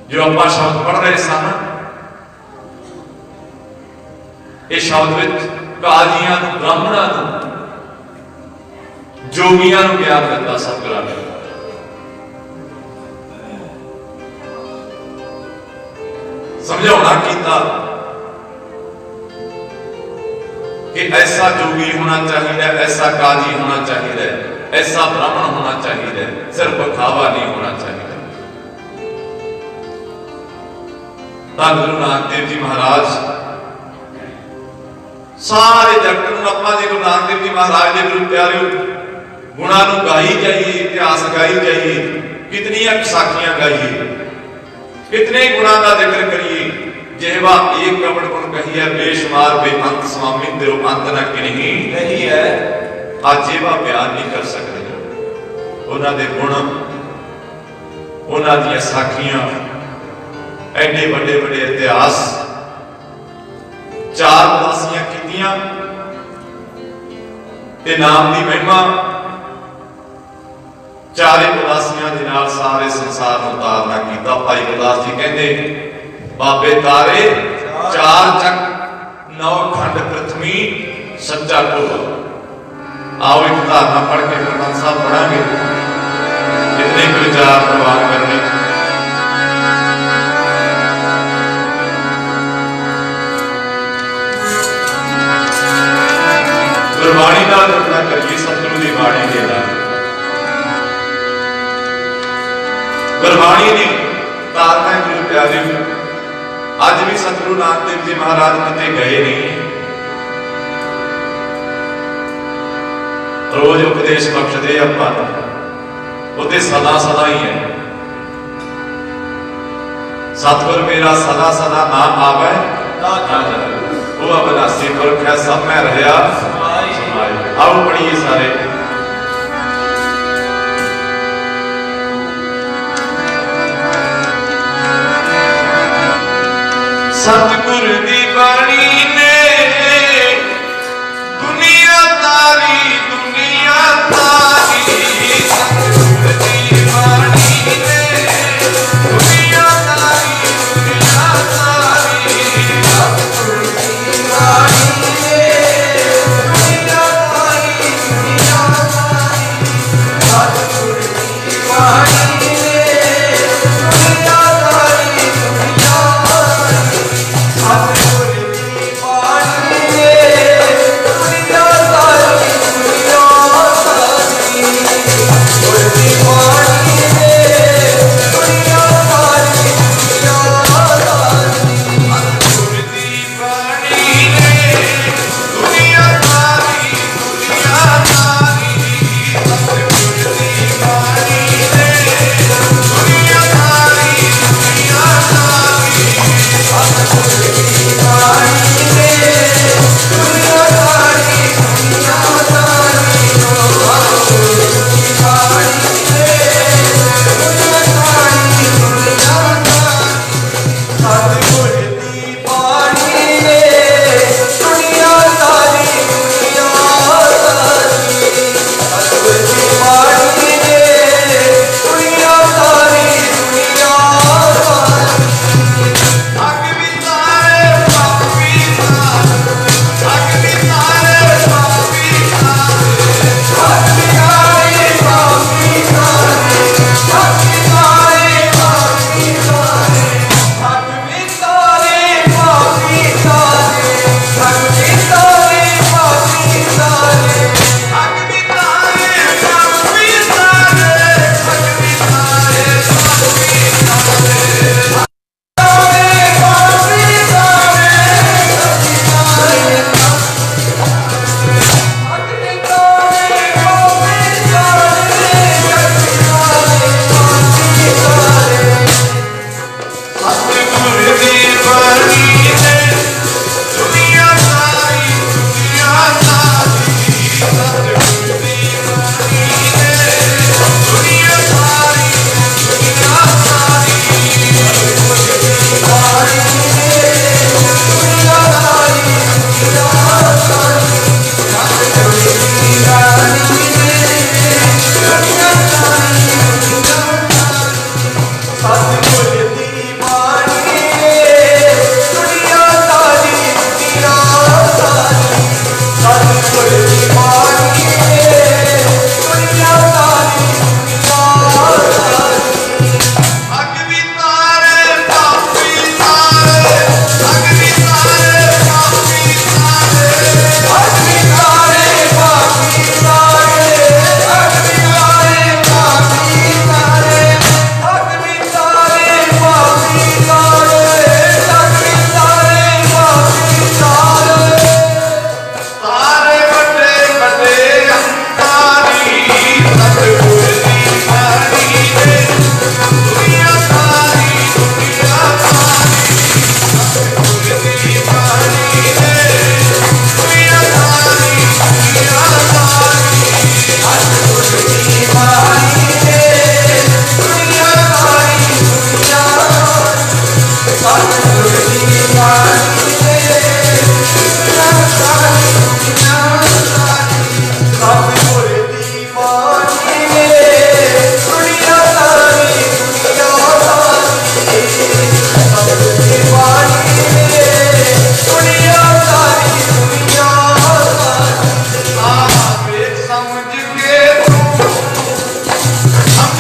जो आप शब्द पढ़ रहे सन, ये शब्द काजियां ब्राह्मणों जोगियां ज्ञान दिता सतगुरां ने। समझाना किया कि ऐसा जोगी होना चाहिए, ऐसा काजी होना चाहिए, ऐसा ब्राह्मण होना चाहिए, सिर्फ खावा नहीं होना चाहिए। गुरु नानक देव जी महाराज सारे जगत नूं आपां जे गुरु नानक देव जी महाराज के गुरु प्यारे गुणां नूं गाई जाइए, इतिहास गाई जाइए, कितनियां साखियां गाइए, कितने गुणा का जिक्र करिए। जेवा एक कपड़ गुण कही है बेशुमार बेअंत स्वामी तेरो अंत न किन्हीं नहीं है, आज जेवा बयान नहीं कर सकते। उन्हां दे गुण, उन्हां दी साखियां, एडे बड़े बड़े इतिहास, चार उदासियां कीतियां ते नाम दी महिमा, चारे उदासियां दे नाल सारे संसार नूं तारना कीता। भाई गुरदास जी कहते बाबे तारे चार चक नौ खंड पृथ्वी सच्चा टोला। आओ एक धारणा पढ़ के प्रधान साहब पढ़ांगे, इतने विचार प्रवान करने। गुरबाणी नाल जुड़ना करिए, सतगुरु दी बाणी दे नाल गुरबाणी ने तारना गुरु प्यारे। अज भी सतगुरु नानक देव जी महाराज किते गए नहीं, रोज उपदेश बख्शदे आपां वो ते सदा सदा ही है। सतगुर मेरा सदा सदा ना आवे ना जावे, वो अविनाशी पुरख है सब में रहया समाए। आओ पढ़िए सारे। सतगुर दी बाणी ने दुनिया तारी, दुनिया तारी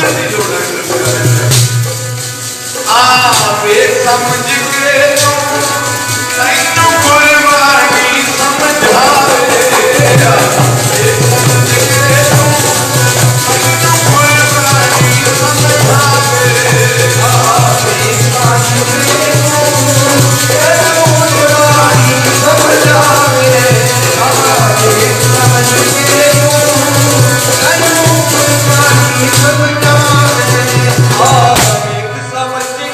की लोड़ है गुरु प्यारे आवे समझ के तैनू गुरबाणी समझावे आवे समझ के तैनू गुरबाणी समझावे आवे समझ के तैनू गुरबाणी समझावे आवे समझ के तैनू गुरबाणी समझावे आवे समझ के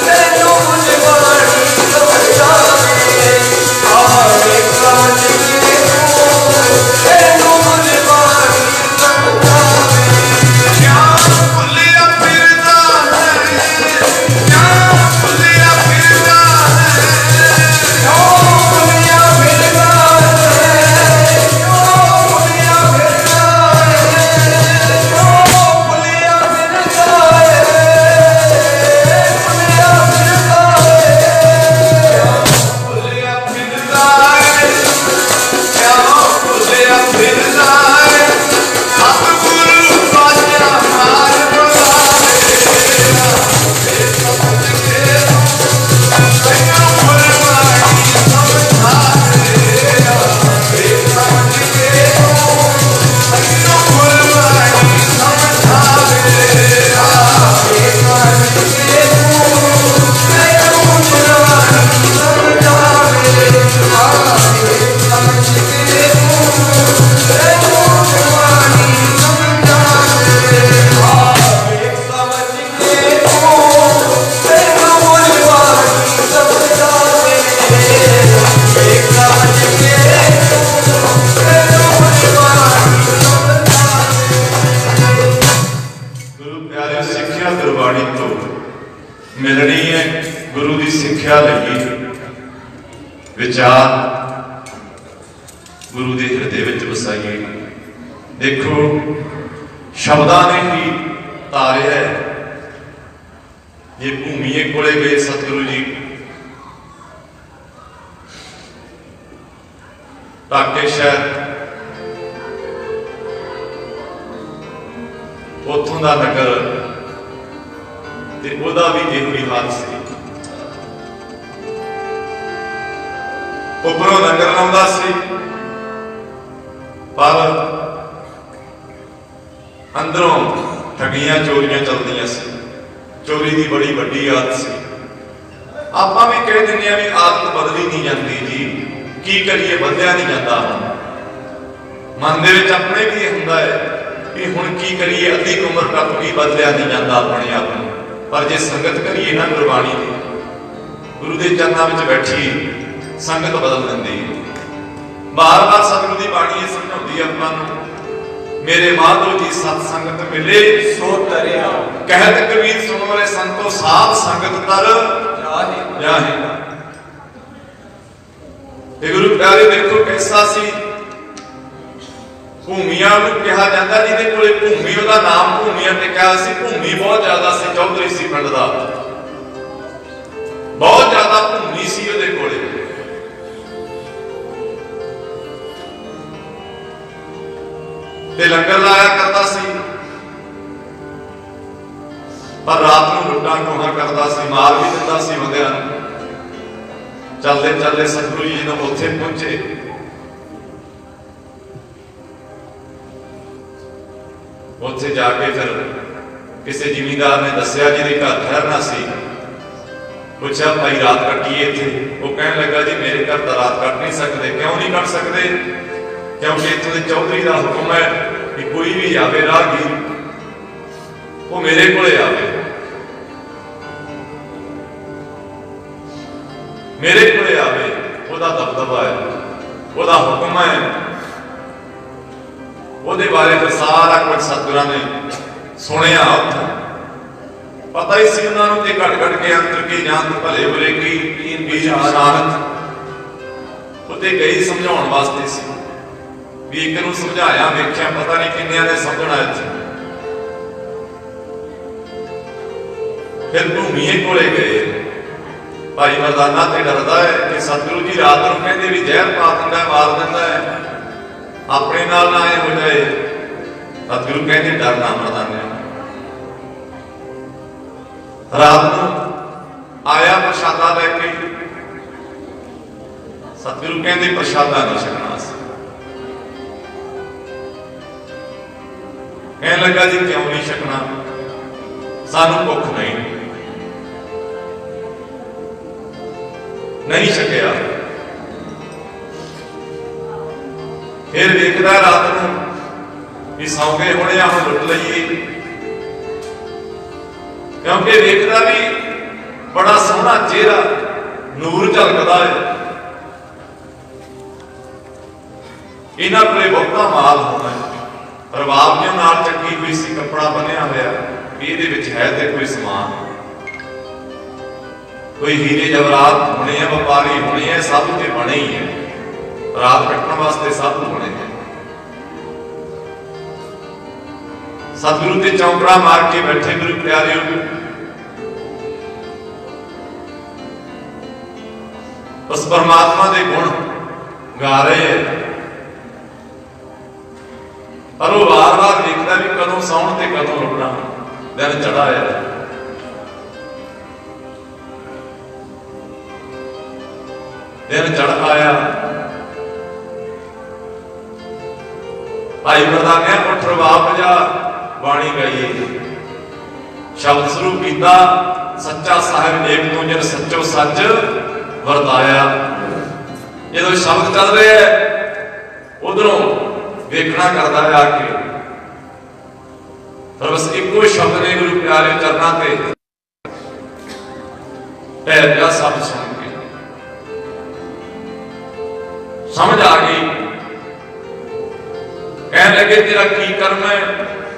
तैनू गुरबाणी समझावे आवे समझ के तैनू गुरबाणी समझावे क्या भुलिया फिरदा है क्या भुलिया फिरदा है क्यों भुलिया फिरदा है क्यों भुलिया फिरदा है क्यों भुलिया फिरदा है भुलिया फिरदा है क्या भुलिया फिरदा है सतगुरु बाजा मार बुलावे समझ के तैनू गुरबाणी समझावे आवे समझ के तैनू गुरबाणी समझावे आवे समझ के तैनू गुरबाणी समझावे आवे समझ के तैनू गुरबाणी समझावे आवे समझ के तैनू गुरबाणी समझावे एक समझ के तैनू गुरबाणी समझावे गुरु प्यारे सिੱਖਿਆ ਗੁਰਬਾਣੀ ਤੋਂ ਮਿਲਣੀ ਹੈ ਗੁਰੂ ਦੀ ਸਿੱਖਿਆ ਲਈ ਵਿਚਾਰ ਗੁਰੂ ਦੇ ਹਿਰਦੇ ਵਿੱਚ ਵਸਾਈਏ ਦੇਖੋ ਸ਼ਬਦਾਂ ਨੇ ਹੀ ਤਾਰਿਆ ਹੈ ਇਹ ਭੂਮੀਏ ਕੋਲੇ ਗਏ ਸਤਿਗੁਰੂ ਜੀ ਢਾਕੇ ਸ਼ਹਿਰ ਉੱਥੋਂ ਦਾ ਨਗਰ ਤੇ ਉਹਦਾ ਵੀ ਇਹੋ ਹੀ ਹਾਲ ਸੀ ਉੱਪਰੋਂ ਲੰਗਰ ਲਾਉਂਦਾ ਸੀ ਪਰ ਅੰਦਰੋਂ ਠਗੀਆਂ ਚੋਰੀਆਂ ਚੱਲਦੀਆਂ ਸੀ ਚੋਰੀ ਦੀ ਬੜੀ ਵੱਡੀ ਆਦਤ ਸੀ ਆਪਾਂ ਵੀ ਕਹਿ ਦਿੰਦੇ ਆ ਵੀ ਆਦਤ ਬਦਲੀ ਨਹੀਂ ਜਾਂਦੀ ਜੀ ਕੀ ਕਰੀਏ ਬਦਲਿਆ ਨਹੀਂ ਜਾਂਦਾ ਮਨ ਦੇ ਵਿੱਚ ਆਪਣੇ ਵੀ ਇਹ ਹੁੰਦਾ ਹੈ ਵੀ ਹੁਣ ਕੀ ਕਰੀਏ ਅੱਧੀ ਉਮਰ ਤੱਕ ਵੀ ਬਦਲਿਆ ਨਹੀਂ ਜਾਂਦਾ ਆਪਣੇ ਆਪ ਨੂੰ ਪਰ ਜੇ ਸੰਗਤ ਕਰੀਏ ਨਾ ਗੁਰਬਾਣੀ ਦੀ ਗੁਰੂ ਦੇ ਚਰਨਾਂ ਵਿੱਚ ਬੈਠੀ ਸੰਗਤ ਬਦਲ ਦਿੰਦੀ ਹੈ ਬਾਰ-ਬਾਰ ਸਤਿਗੁਰੂ ਦੀ ਬਾਣੀ ਇਹ ਸਮਝਾਉਂਦੀ ਹੈ ਆਪਾਂ ਨੂੰ ਮੇਰੇ ਮਾਧੋ ਜੀ ਸਤ ਸੰਗਤ ਮਿਲੇ ਸੋ ਤਰਿਆ ਕਹਿਤ ਕਬੀਰ ਸੁਣੋ ਰੇ ਸੰਤੋ ਸਾਧ ਸੰਗਤ ਤਰ ਜਾਹੇ ਤੇ ਗੁਰੂ ਪਿਆਰੇ ਦੇਖੋ ਕੈਸਾ ਸੀ ਭੂਮੀਆਂ ਨੂੰ ਕਿਹਾ ਜਾਂਦਾ ਜਿਹਦੇ ਕੋਲੇ ਭੂਮੀ ਉਹਦਾ ਨਾਮ ਭੂਮੀਆਂ ਤੇ ਕਿਹਾ ਸੀ ਭੂਮੀ ਬਹੁਤ ਜ਼ਿਆਦਾ ਸੀ ਚੌਧਰੀ ਸੀ ਪਿੰਡ ਦਾ ਬਹੁਤ ਜ਼ਿਆਦਾ ਭੂਮੀ ਸੀ ਉਹਦੇ ਕੋਲੇ ਤੇ ਲੰਗਰ ਲਾਇਆ ਕਰਦਾ ਸੀ ਪਰ ਰਾਤ ਨੂੰ ਲੁੱਟਾਂ ਖੋਹਾਂ ਕਰਦਾ ਸੀ ਮਾਰ ਵੀ ਦਿੰਦਾ ਸੀ ਬੰਦਿਆਂ ਨੂੰ ਚੱਲਦੇ ਚੱਲਦੇ ਸਤਿਗੁਰੂ ਜੀ ਜਦੋਂ ਉੱਥੇ ਪਹੁੰਚੇ ਉੱਥੇ ਜਾ ਕੇ ਫਿਰ ਕਿਸੇ ਜ਼ਿਮੀਂਦਾਰ ਨੇ ਦੱਸਿਆ ਜਿਹਦੇ ਘਰ ਠਹਿਰਨਾ ਸੀ ਪੁੱਛਿਆ ਭਾਈ ਰਾਤ ਕੱਟੀਏ ਇੱਥੇ ਉਹ ਕਹਿਣ ਲੱਗਾ ਜੀ ਮੇਰੇ ਘਰ ਤਾਂ ਰਾਤ ਕੱਟ ਨਹੀਂ ਸਕਦੇ ਕਿਉਂ ਨਹੀਂ ਕੱਟ ਸਕਦੇ ਕਿਉਂਕਿ ਇੱਥੋਂ ਦੇ ਚੌਧਰੀ ਦਾ ਹੁਕਮ ਹੈ ਕਿ ਕੋਈ ਵੀ ਆਵੇ ਰਾਹਗੀਰ ਉਹ ਮੇਰੇ ਕੋਲੇ ਆਵੇ ਮੇਰੇ ਕੋਲੇ ਆਵੇ ਉਹਦਾ ਦਬਦਬਾ ਹੈ ਉਹਦਾ ਹੁਕਮ ਹੈ ਉਹਦੇ ਬਾਰੇ ਤਾਂ ਸਾਰਾ ਕੁਝ ਸਤਿਗੁਰਾਂ ਨੇ ਸੁਣਿਆ ਉੱਥੋਂ ਪਤਾ ਹੀ ਸੀ ਉਹਨਾਂ ਨੂੰ ਤੇ ਘਟ ਘਟ ਕੇ ਅੰਤਰ ਕੀ ਜਾਨ ਭਲੇ ਬੁਰੇ ਕੀ ਸ਼ਹਾਦਤ ਉੱਤੇ ਗਈ ਸਮਝਾਉਣ ਵਾਸਤੇ ਸੀ ਵੀ ਇੱਕ ਨੂੰ ਸਮਝਾਇਆ ਵੇਖਿਆ ਪਤਾ ਨਹੀਂ ਕਿੰਨਿਆਂ ਨੇ ਸਮਝਣਾ ਇੱਥੇ ਫਿਰ ਭੂਮੀਏ ਕੋਲੇ ਗਏ ਭਾਈ ਮਰਦਾਨਾ ਤੇ ਡਰਦਾ ਹੈ ਕਿ ਸਤਿਗੁਰੂ ਜੀ ਰਾਤ ਨੂੰ ਕਹਿੰਦੇ ਵੀ ਜ਼ਹਿਰ ਪਾ ਦਿੰਦਾ ਮਾਰ ਦਿੰਦਾ ਹੈ ਆਪਣੇ ਨਾਲ ਨਾ ਇਹ ਹੋ ਜਾਏ सतगुरु कहते डर ना मरदाने। रात को आया प्रशादा लैके, सतगुरु कहते प्रशादा नहीं छकना। कहने लगा जी क्यों नहीं छकना, सानू भुख नहीं छकिया। फिर देखता रात को भी सौ गए होने हम लुट लीए, क्योंकि देखता भी बड़ा सोहना चेहरा नूर झलकता है। इन्हां कोले बहुता माल होना है, रबाब के नाल चक्की हुई सी, कपड़ा बनिया होया भी इहदे विच है ते कोई समान, कोई हीरे जवरात होने हैं, व्यापारी होने हैं, साधु के बने ही है, रात कटने वास्ते साधु बने हैं। सतगुरु ते चौंकड़ा मार के बैठे गुरु प्यारे उस परमात्मा के गुण गा रहे हैं। पर वो बार बार देखता भी कदों सौण ते कदों लुटना, दिन चढ़ा है। दिन चढ़ आया, भाई प्रधानिया उठ रबाब बजा, बाणी गाइए, शब्द शुरू किया, सच्चा साहिब एक तो जिन सच्चो सच वरताया। जो शब्द चल रहे है उधरों देखना करता है आके, पर बस एको शब्द ने गुरु प्यारे चरना ते पैर गया। शब्द सुन के समझ आ गई, कहने लगे तेरा की कर्म है।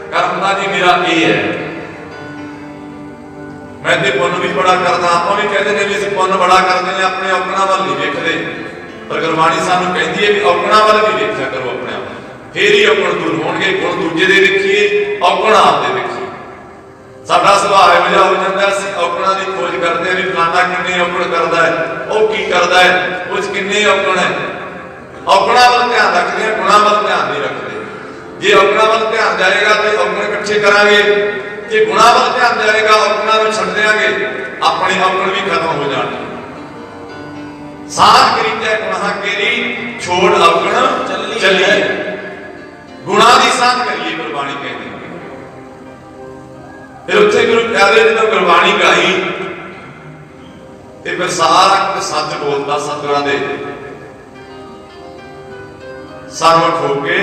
कर्म का जी मेरा ये है, मैं तो पुण्य भी बड़ा करदा। आप भी कहते हैं भी पुण्य बड़ा करते हैं, अपने औकणा वाल नहीं देखते, पर गुरबाणी सानू कहती है भी औकणा वाल भी देखा करो अपने आप, फिर ही औकण दूर होणगे। गुण दूजे दे देखिए, औकण आप दे देखिए। साडा सुभाव इहो जिहा हो जांदा, असीं औकणा दी खोज करदे भी फलाना किन्ने औकण करदा है, ਉਹ की करदा है, कुछ किन्ने औकण है। औकणा वाल ध्यान रखदे हैं, गुणां वाल ध्यान नहीं रखदे। जे औकणा वाल ध्यान जाएगा तो औकण इकट्ठे करांगे, जे गुणां वाल ध्यान जाएगा औकणां नूं छड्ड देंगे, अपने औकण भी खत्म हो जाणगे। साथ करीते गुणां केरी, छोड़ औकण चली। गुणां दी साथ करिए, गुरबाणी कहती है। फिर उत्थे गुरु प्यारे जो गुरबाणी गाई ते फिर सारा कुछ सच बोलता, सतगुरां दे सरवट होके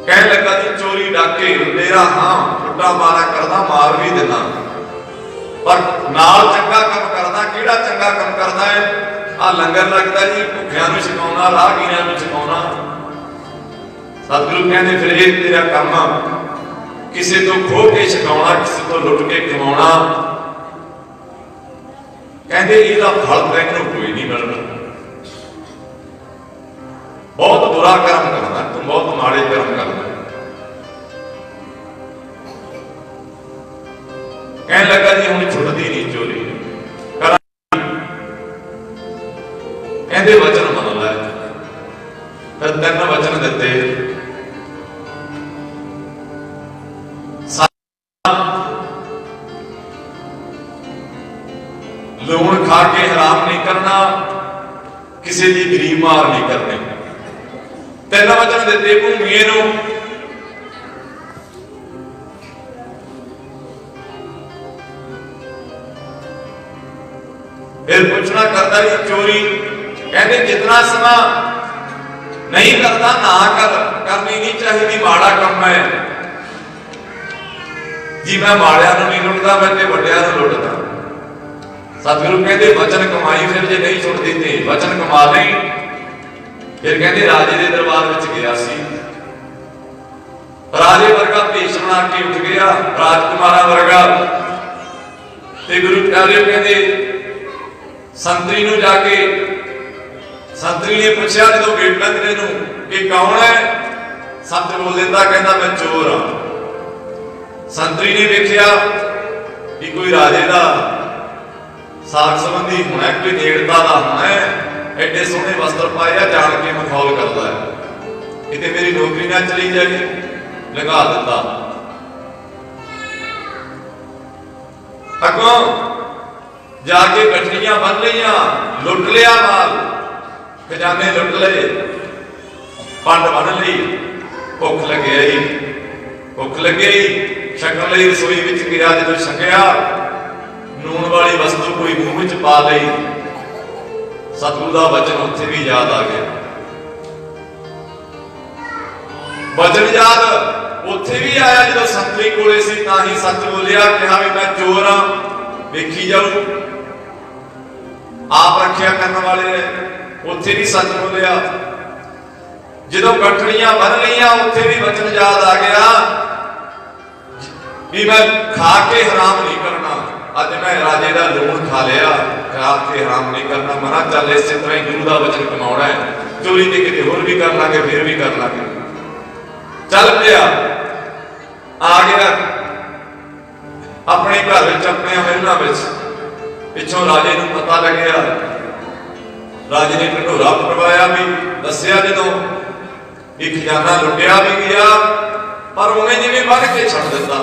कहने लगा जी चोरी डाके तेरा हाँ ठुड्डा मारा करदा, मार भी देना, पर नाल चंगा काम करदा। किहड़ा चंगा काम करदा है? आ लंगर लगदा जी, भुखियां नूं छकाउणा, राहगीरां नूं छकाउणा। सतगुरु कहंदे फिर ये तेरा काम किसी तो खो के छकाउणा, किसी तो लुट के कमाउणा। कहंदे इहदा फल तैनूं कोई नहीं मिलना। बहुत बुरा कर्म करना, तुम बहुत माड़े कर्म करना। कहने लगा जी हुण छुटदी नहीं चोरी, कहंदे वचन मन लै। फिर 3 वचन दिते, लूण खा के हराम नहीं करना, किसी की गरीब मार नहीं करनी। 3 वचन दिते भूमिए नूं। फिर पूछना करता जी चोरी, कहते जितना समा नहीं करता ना कर, करनी नहीं चाहिए, माड़ा काम है जी। मैं माड़िया नहीं लुटता, मैं ते वड्डिया लुटता। सतगुरु कहते वचन कमाई, फिर जे नहीं छुटदी ते वचन कमा नहीं। फिर कहते राजे के दरबार में गया सी, राजे वर्गा भेष बना के उठ गया, राजकुमारा वर्गा। ते गुरु प्यारे कहते संतरी नूं जाके, संतरी ने पूछा जो बेटा तेरे नूं कि कौन है? संत बोल देता, कहता मैं चोर हाँ। संतरी ने देखिया कि कोई राजे का साग संबंधी होना, कोई नेड़ता का होना है, एडे सोहने वस्त्र पाए जान के मखौल करता है। किते मेरी नौकरी ना चली जाए, लगा दिता। अगों जाके गठरियां बन लिया, लुट लिया माल, खजाने लुट ले, पंड बन ली। भुख लगे आई, भुख लगे छकन लई रसोई विच गया, जो छकिया नून वाली वस्तु कोई मूंह विच पा लई। सतगुरु का वचन उत्थे भी याद आ गया, वचन याद उत्थे भी आया जो संतरी कोले सी, तां ही सच बोलिया, कहा भी मैं चोर हाँ, वेखी जाऊ। आप रखिया करने वाले ने उत्थे भी सच बोलिया। जो गठड़ियां बन लिया उत्थे भी वचन याद आ गया भी मैं खा के हराम नहीं करना। अज मैं राजे का लूण खा लिया, खा के हराम नहीं करना। मना चल इस तरह ही गुरु का वचन कमाना है, चोरी तो कितने होर भी कर लांगे, फिर भी कर लांगे। चल पिया, आ गया अपने घर में, अपने महलों में। पिछों राजे को पता लग्या, राजे ने ढंढोरा पटवाया भी, दसिया जो खजाना लुटिया भी गया, पर उन्हें जिवें बन के छड़ दिता।